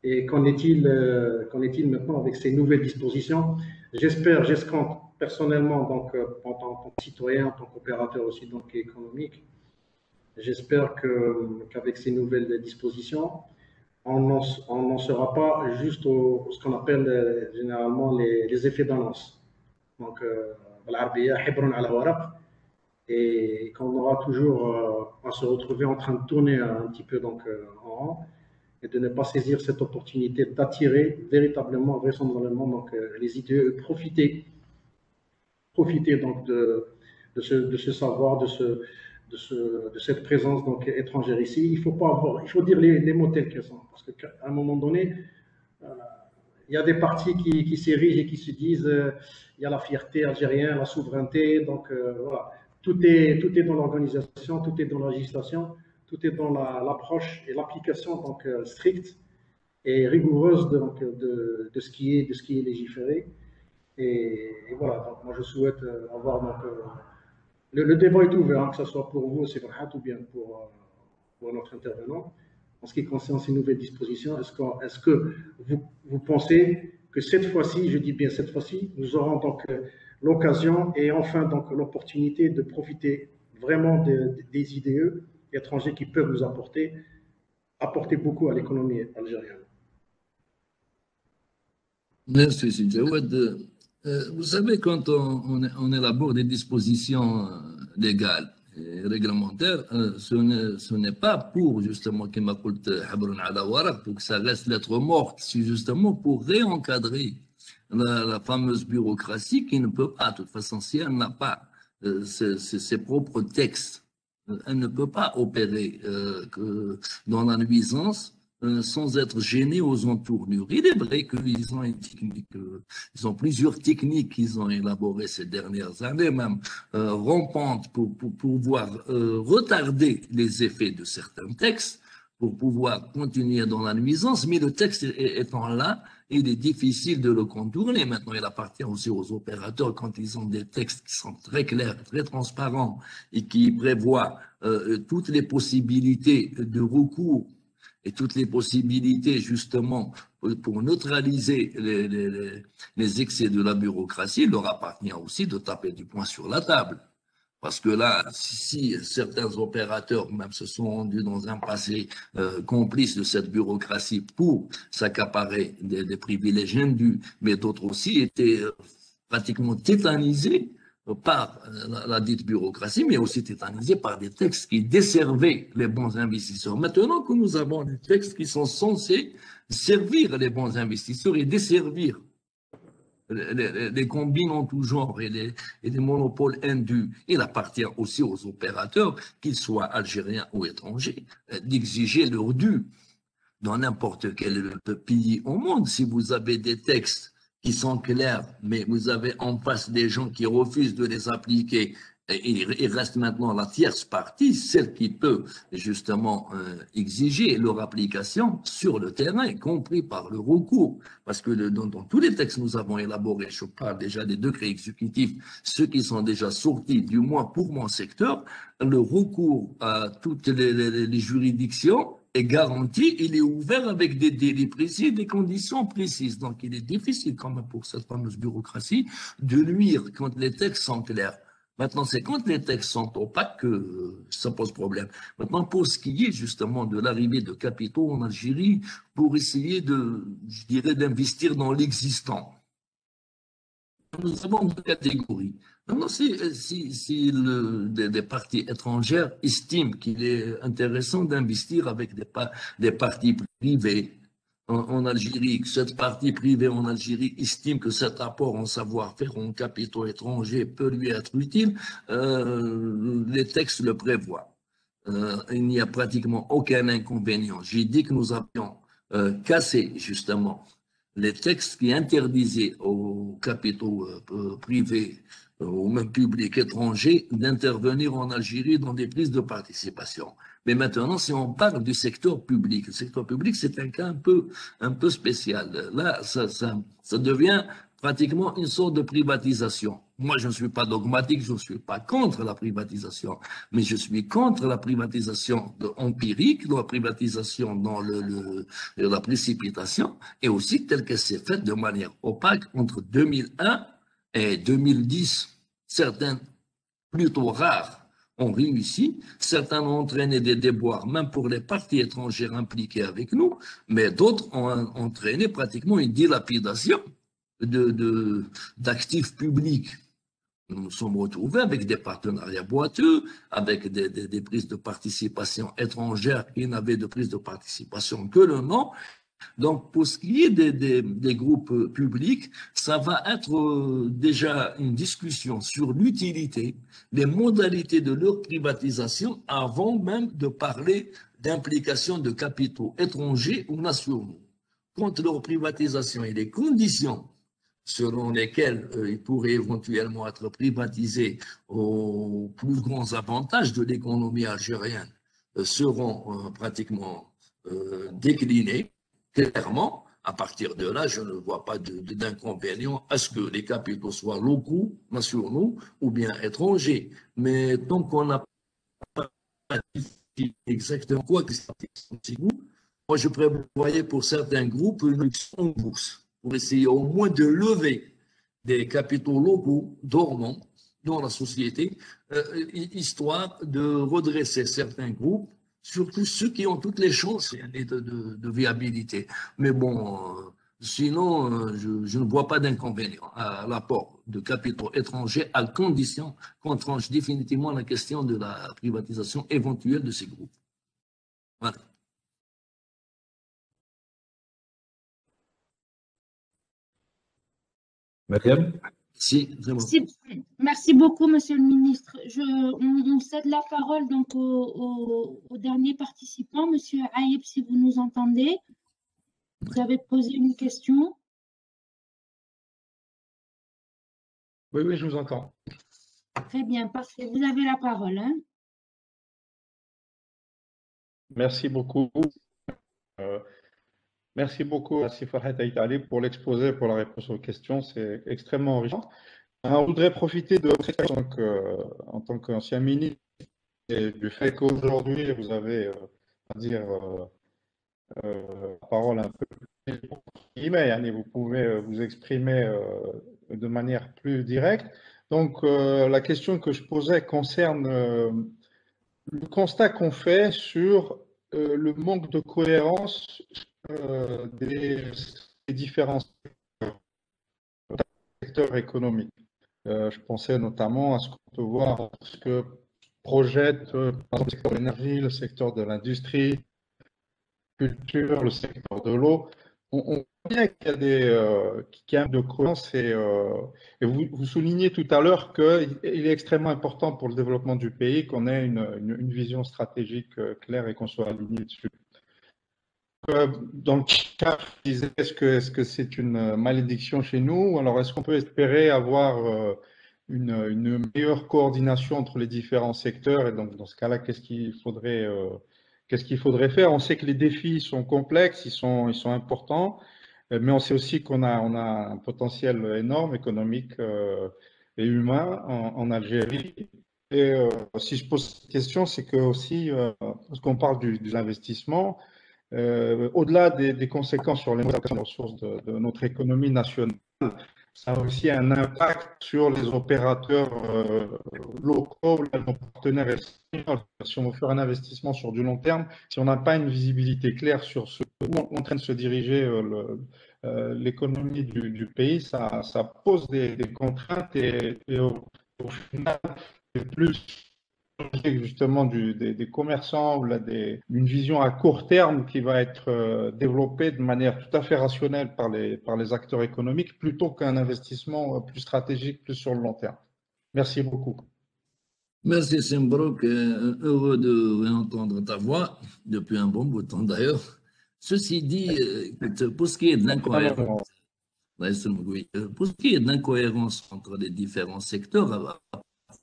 Et qu'en est-il maintenant avec ces nouvelles dispositions? J'escompte personnellement donc en tant que citoyen, en tant qu'opérateur aussi donc économique, j'espère qu'avec ces nouvelles dispositions, on n'en sera pas juste ce qu'on appelle généralement les effets d'annonce. Donc, et qu'on aura toujours à se retrouver en train de tourner un petit peu donc, en rond et de ne pas saisir cette opportunité d'attirer véritablement, vraisemblablement donc, les idées, profiter donc de ce savoir, de cette présence donc, étrangère ici. Il faut dire les mots tels qu'ils sont, parce qu'à un moment donné, il y a des partis qui s'érigent et qui se disent il y a la fierté algérienne, la souveraineté, donc voilà. Tout est dans l'organisation, tout est dans la législation. tout est dans l'approche et l'application donc stricte et rigoureuse de ce qui est légiféré. Et voilà, donc moi je souhaite avoir donc le débat est ouvert, hein, que ce soit pour vous, c'est Farhat, ou bien pour notre intervenant. En ce qui concerne ces nouvelles dispositions, est-ce que vous pensez que cette fois-ci, je dis bien cette fois-ci, nous aurons donc l'occasion et enfin donc l'opportunité de profiter vraiment des IDE étrangers qui peuvent nous apporter beaucoup à l'économie algérienne? Merci, Sidi Jawad. Vous savez, quand on élabore des dispositions légales et réglementaires, ce n'est pas pour justement, pour que ça reste lettre morte, c'est justement pour réencadrer la fameuse bureaucratie qui ne peut pas, de toute façon, si elle n'a pas ses propres textes, elle ne peut pas opérer dans la nuisance sans être gênés aux entournures. Il est vrai qu'ils ont une technique, ils ont plusieurs techniques qu'ils ont élaborées ces dernières années, même rampantes, pour pouvoir retarder les effets de certains textes, pour pouvoir continuer dans la nuisance, mais le texte étant là, il est difficile de le contourner. Maintenant, il appartient aussi aux opérateurs, quand ils ont des textes qui sont très clairs, très transparents, et qui prévoient toutes les possibilités de recours et toutes les possibilités justement pour neutraliser les excès de la bureaucratie, il leur appartient aussi de taper du poing sur la table. Parce que là, si certains opérateurs même se sont rendus dans un passé complice de cette bureaucratie pour s'accaparer des privilèges indus, mais d'autres aussi étaient pratiquement tétanisés par la dite bureaucratie, mais aussi tétanisés par des textes qui desservaient les bons investisseurs. Maintenant que nous avons des textes qui sont censés servir les bons investisseurs et desservir les combines en tout genre et les monopoles indus, il appartient aussi aux opérateurs, qu'ils soient algériens ou étrangers, d'exiger leur dû dans n'importe quel pays au monde. Si vous avez des textes qui sont clairs, mais vous avez en face des gens qui refusent de les appliquer, il reste maintenant la tierce partie, celle qui peut justement exiger leur application sur le terrain, y compris par le recours. Parce que dans tous les textes que nous avons élaborés, je parle déjà des décrets exécutifs, ceux qui sont déjà sortis, du moins pour mon secteur, le recours à toutes les juridictions est garanti, il est ouvert avec des délais précis, des conditions précises. Donc il est difficile quand même pour cette fameuse bureaucratie de nuire quand les textes sont clairs. Maintenant, c'est quand les textes sont opaques que ça pose problème. Maintenant, pour ce qui est justement de l'arrivée de capitaux en Algérie, pour essayer je dirais, d'investir dans l'existant, nous avons deux catégories. Maintenant, si des parties étrangères estiment qu'il est intéressant d'investir avec des parties privées en Algérie, que cette partie privée en Algérie estime que cet apport en savoir-faire en capitaux étrangers peut lui être utile, les textes le prévoient. Il n'y a pratiquement aucun inconvénient. J'ai dit que nous avions cassé justement les textes qui interdisaient aux capitaux privés ou même publics étrangers d'intervenir en Algérie dans des prises de participation. Mais maintenant, si on parle du secteur public, le secteur public, c'est un cas un peu spécial. Là, ça devient pratiquement une sorte de privatisation. Moi, je ne suis pas dogmatique, je ne suis pas contre la privatisation, mais je suis contre la privatisation empirique, la privatisation dans la précipitation, et aussi telle qu'elle s'est faite de manière opaque entre 2001 et 2010. Certains, plutôt rares, ont réussi, certains ont entraîné des déboires, même pour les parties étrangères impliquées avec nous, mais d'autres ont entraîné pratiquement une dilapidation d'actifs publics. Nous nous sommes retrouvés avec des partenariats boiteux, avec des prises de participation étrangères qui n'avaient de prise de participation que le nom. Donc, pour ce qui est des groupes publics, ça va être déjà une discussion sur l'utilité, les modalités de leur privatisation avant même de parler d'implication de capitaux étrangers ou nationaux. Quant à leur privatisation et les conditions selon lesquels ils pourraient éventuellement être privatisés aux plus grands avantages de l'économie algérienne, seront pratiquement déclinés clairement. À partir de là, je ne vois pas d'inconvénient à ce que les capitaux soient locaux, nationaux ou bien étrangers. Mais tant qu'on n'a pas dit exactement quoi que c'est, moi je prévoyais pour certains groupes une luxe en bourse pour essayer au moins de lever des capitaux locaux dormants dans la société, histoire de redresser certains groupes, surtout ceux qui ont toutes les chances de viabilité. Mais bon, sinon, je ne vois pas d'inconvénient à l'apport de capitaux étrangers à condition qu'on tranche définitivement la question de la privatisation éventuelle de ces groupes. Voilà. Mariam? Si, vraiment. Merci beaucoup, Monsieur le Ministre. On cède la parole donc au dernier participant, Monsieur Aïb, si vous nous entendez. Vous avez posé une question. Oui, je vous entends. Très bien, parfait. Vous avez la parole. Hein. Merci beaucoup. Merci beaucoup à Farhat Aïtali pour l'exposé, pour la réponse aux questions. C'est extrêmement enrichissant. Alors, je voudrais profiter de votre expérience en tant qu'ancien ministre et du fait qu'aujourd'hui, vous avez, la parole un peu plus guillemets, vous pouvez vous exprimer de manière plus directe. Donc, la question que je posais concerne le constat qu'on fait sur le manque de cohérence des différents secteurs économiques. Je pensais notamment à ce qu'on peut voir, ce que projette par exemple, le secteur de l'énergie, le secteur de l'industrie, culture, le secteur de l'eau. On voit bien qu'il y a de cohérence et vous soulignez tout à l'heure qu'il est extrêmement important pour le développement du pays qu'on ait une vision stratégique claire et qu'on soit aligné dessus. Dans le cas, je disais, est-ce que c'est une malédiction chez nous? Ou alors est-ce qu'on peut espérer avoir une meilleure coordination entre les différents secteurs? Et donc, dans ce cas-là, qu'est-ce qu'il faudrait faire? On sait que les défis sont complexes, ils sont importants, mais on sait aussi qu'on a un potentiel énorme économique et humain en Algérie. Et si je pose cette question, c'est que aussi, parce qu'on parle de l'investissement, au-delà des conséquences sur les ressources de notre économie nationale, ça a aussi un impact sur les opérateurs locaux, nos partenaires extérieurs. Si on veut faire un investissement sur du long terme, si on n'a pas une visibilité claire sur où on est en train de se diriger l'économie du pays, ça pose des contraintes et au final, c'est plus justement des commerçants ou une vision à court terme qui va être développée de manière tout à fait rationnelle par les acteurs économiques plutôt qu'un investissement plus stratégique, plus sur le long terme. Merci beaucoup. Merci Sembrouk, heureux de réentendre ta voix depuis un bon bout de temps d'ailleurs. Ceci dit, pour ce qui est de l'incohérence, pour ce qui est de l'incohérence entre les différents secteurs,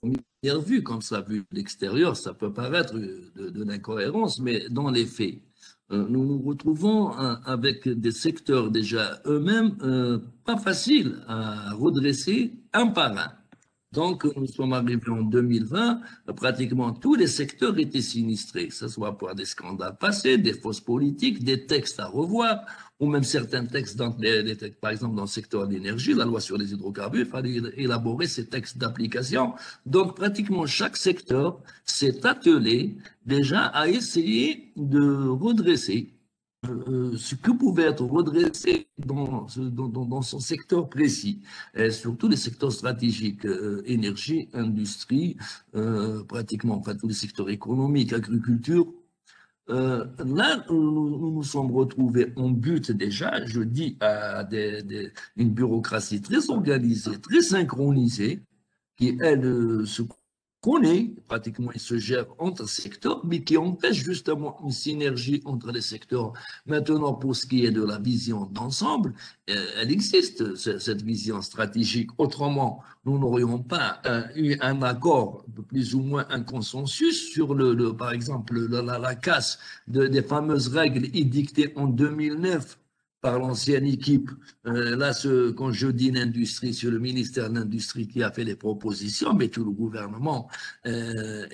première vue, comme ça, vu de l'extérieur, ça peut paraître de l'incohérence, mais dans les faits, nous nous retrouvons avec des secteurs déjà eux-mêmes pas faciles à redresser un par un. Donc, nous sommes arrivés en 2020, pratiquement tous les secteurs étaient sinistrés, que ce soit pour des scandales passés, des fausses politiques, des textes à revoir, ou même certains textes, par exemple dans le secteur de l'énergie, la loi sur les hydrocarbures, il fallait élaborer ces textes d'application. Donc, pratiquement chaque secteur s'est attelé déjà à essayer de redresser ce que pouvait être redressé dans son secteur précis, et surtout les secteurs stratégiques, énergie, industrie, pratiquement enfin, tous les secteurs économiques, agriculture. Là, nous nous sommes retrouvés en but déjà, je dis, à une bureaucratie très organisée, très synchronisée, qui, elle, se connaît, pratiquement il se gère entre secteurs, mais qui empêche justement une synergie entre les secteurs. Maintenant, pour ce qui est de la vision d'ensemble, elle existe, cette vision stratégique. Autrement, nous n'aurions pas eu un accord, plus ou moins un consensus sur par exemple, la casse des fameuses règles édictées en 2009 par l'ancienne équipe. Là, quand je dis l'industrie, c'est le ministère de l'Industrie qui a fait les propositions, mais tout le gouvernement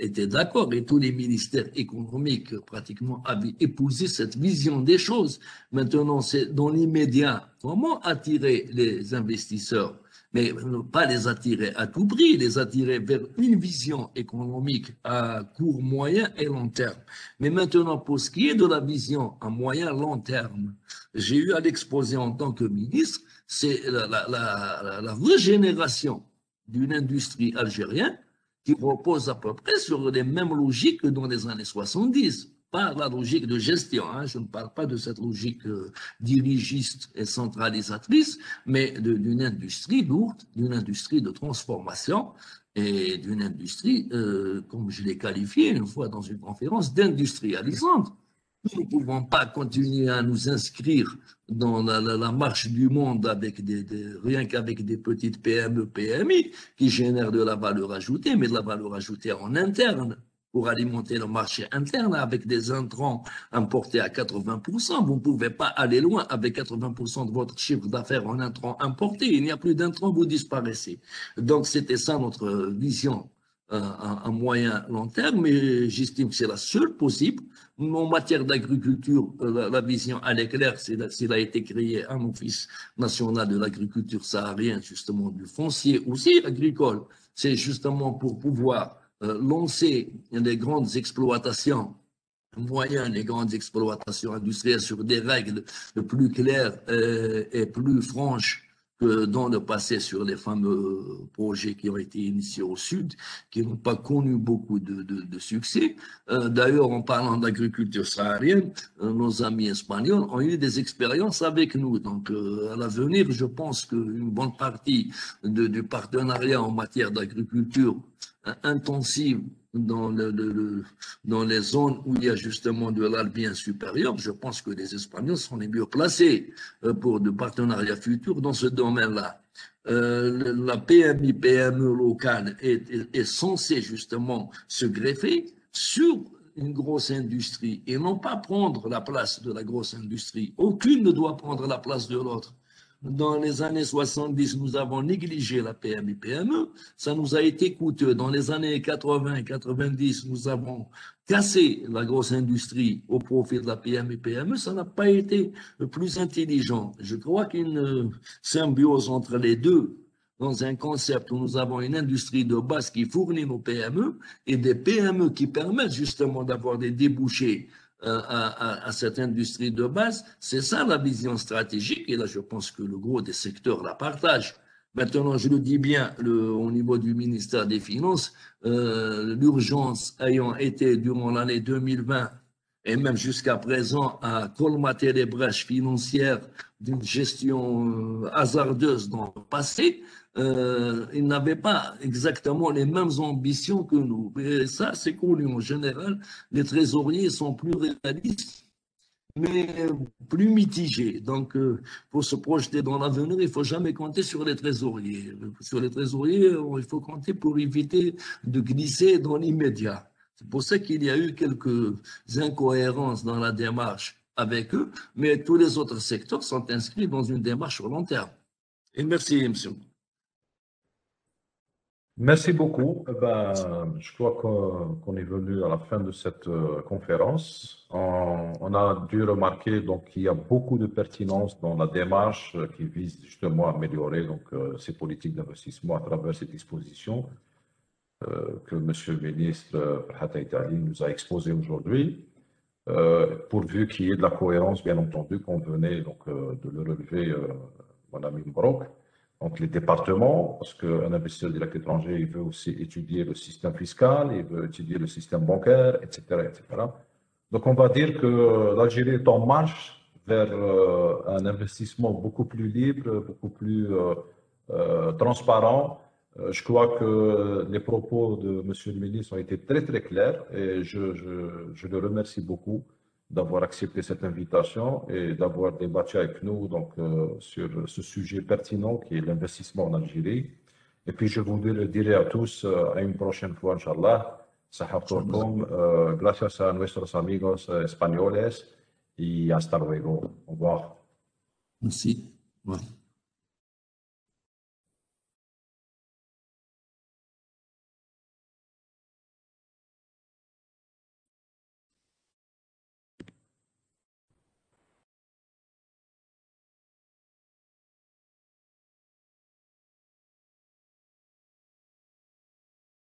était d'accord et tous les ministères économiques pratiquement avaient épousé cette vision des choses. Maintenant, c'est dans l'immédiat, comment attirer les investisseurs? Mais pas les attirer à tout prix, les attirer vers une vision économique à court, moyen et long terme. Mais maintenant, pour ce qui est de la vision à moyen, long terme, j'ai eu à l'exposer en tant que ministre, c'est la régénération d'une industrie algérienne qui repose à peu près sur les mêmes logiques que dans les années 70. Pas la logique de gestion, hein. Je ne parle pas de cette logique dirigiste et centralisatrice, mais d'une industrie lourde, d'une industrie de transformation et d'une industrie, comme je l'ai qualifiée une fois dans une conférence, d'industrialisante. Nous ne pouvons pas continuer à nous inscrire dans la marche du monde avec rien qu'avec des petites PME, PMI qui génèrent de la valeur ajoutée, mais de la valeur ajoutée en interne, pour alimenter le marché interne avec des intrants importés à 80%. Vous ne pouvez pas aller loin avec 80% de votre chiffre d'affaires en intrants importés. Il n'y a plus d'intrants, vous disparaissez. Donc, c'était ça notre vision à moyen long terme, mais j'estime que c'est la seule possible. En matière d'agriculture, la vision, elle est claire, s'il a été créé un office national de l'agriculture saharienne, justement du foncier aussi agricole, c'est justement pour pouvoir lancer les grandes exploitations moyennes, les grandes exploitations industrielles sur des règles plus claires et plus franches que dans le passé sur les fameux projets qui ont été initiés au Sud, qui n'ont pas connu beaucoup de succès. D'ailleurs, en parlant d'agriculture saharienne, nos amis espagnols ont eu des expériences avec nous. Donc, à l'avenir, je pense qu'une bonne partie du partenariat en matière d'agriculture intensive dans les zones où il y a justement de l'albien supérieur, je pense que les Espagnols sont les mieux placés pour de partenariats futurs dans ce domaine-là. La PMI, PME locale est censée justement se greffer sur une grosse industrie et non pas prendre la place de la grosse industrie. Aucune ne doit prendre la place de l'autre. Dans les années 70, nous avons négligé la PMI-PME. Ça nous a été coûteux. Dans les années 80 et 90, nous avons cassé la grosse industrie au profit de la PMI-PME. Ça n'a pas été le plus intelligent. Je crois qu'une symbiose entre les deux, dans un concept où nous avons une industrie de base qui fournit nos PME et des PME qui permettent justement d'avoir des débouchés à cette industrie de base, c'est ça la vision stratégique, et là je pense que le gros des secteurs la partagent. Maintenant, je le dis bien, au niveau du ministère des Finances, l'urgence ayant été durant l'année 2020 et même jusqu'à présent à colmater les brèches financières d'une gestion hasardeuse dans le passé, ils n'avaient pas exactement les mêmes ambitions que nous. Et ça, c'est connu. En général, les trésoriers sont plus réalistes, mais plus mitigés. Donc, pour se projeter dans l'avenir, il ne faut jamais compter sur les trésoriers. Sur les trésoriers, il faut compter pour éviter de glisser dans l'immédiat. C'est pour ça qu'il y a eu quelques incohérences dans la démarche avec eux, mais tous les autres secteurs sont inscrits dans une démarche au long terme. Et merci, monsieur. Merci beaucoup. Je crois qu'on est venu à la fin de cette conférence. On a dû remarquer qu'il y a beaucoup de pertinence dans la démarche qui vise justement à améliorer ces politiques d'investissement à travers ces dispositions que Monsieur le ministre Ferhat Aït-Ali nous a exposées aujourd'hui. Pourvu qu'il y ait de la cohérence, bien entendu, qu'on venait de le relever, mon ami Mbrouk. Donc les départements, parce qu'un investisseur direct étranger, il veut aussi étudier le système fiscal, il veut étudier le système bancaire, etc., etc. Donc on va dire que l'Algérie est en marche vers un investissement beaucoup plus libre, beaucoup plus transparent, Je crois que les propos de Monsieur le ministre ont été très très clairs et je le remercie beaucoup d'avoir accepté cette invitation et d'avoir débattu avec nous donc, sur ce sujet pertinent qui est l'investissement en Algérie. Et puis je vous le dirai à tous à une prochaine fois, Inch'Allah. Gracias a nuestros amigos españoles y hasta luego. Au revoir. Merci. Au revoir.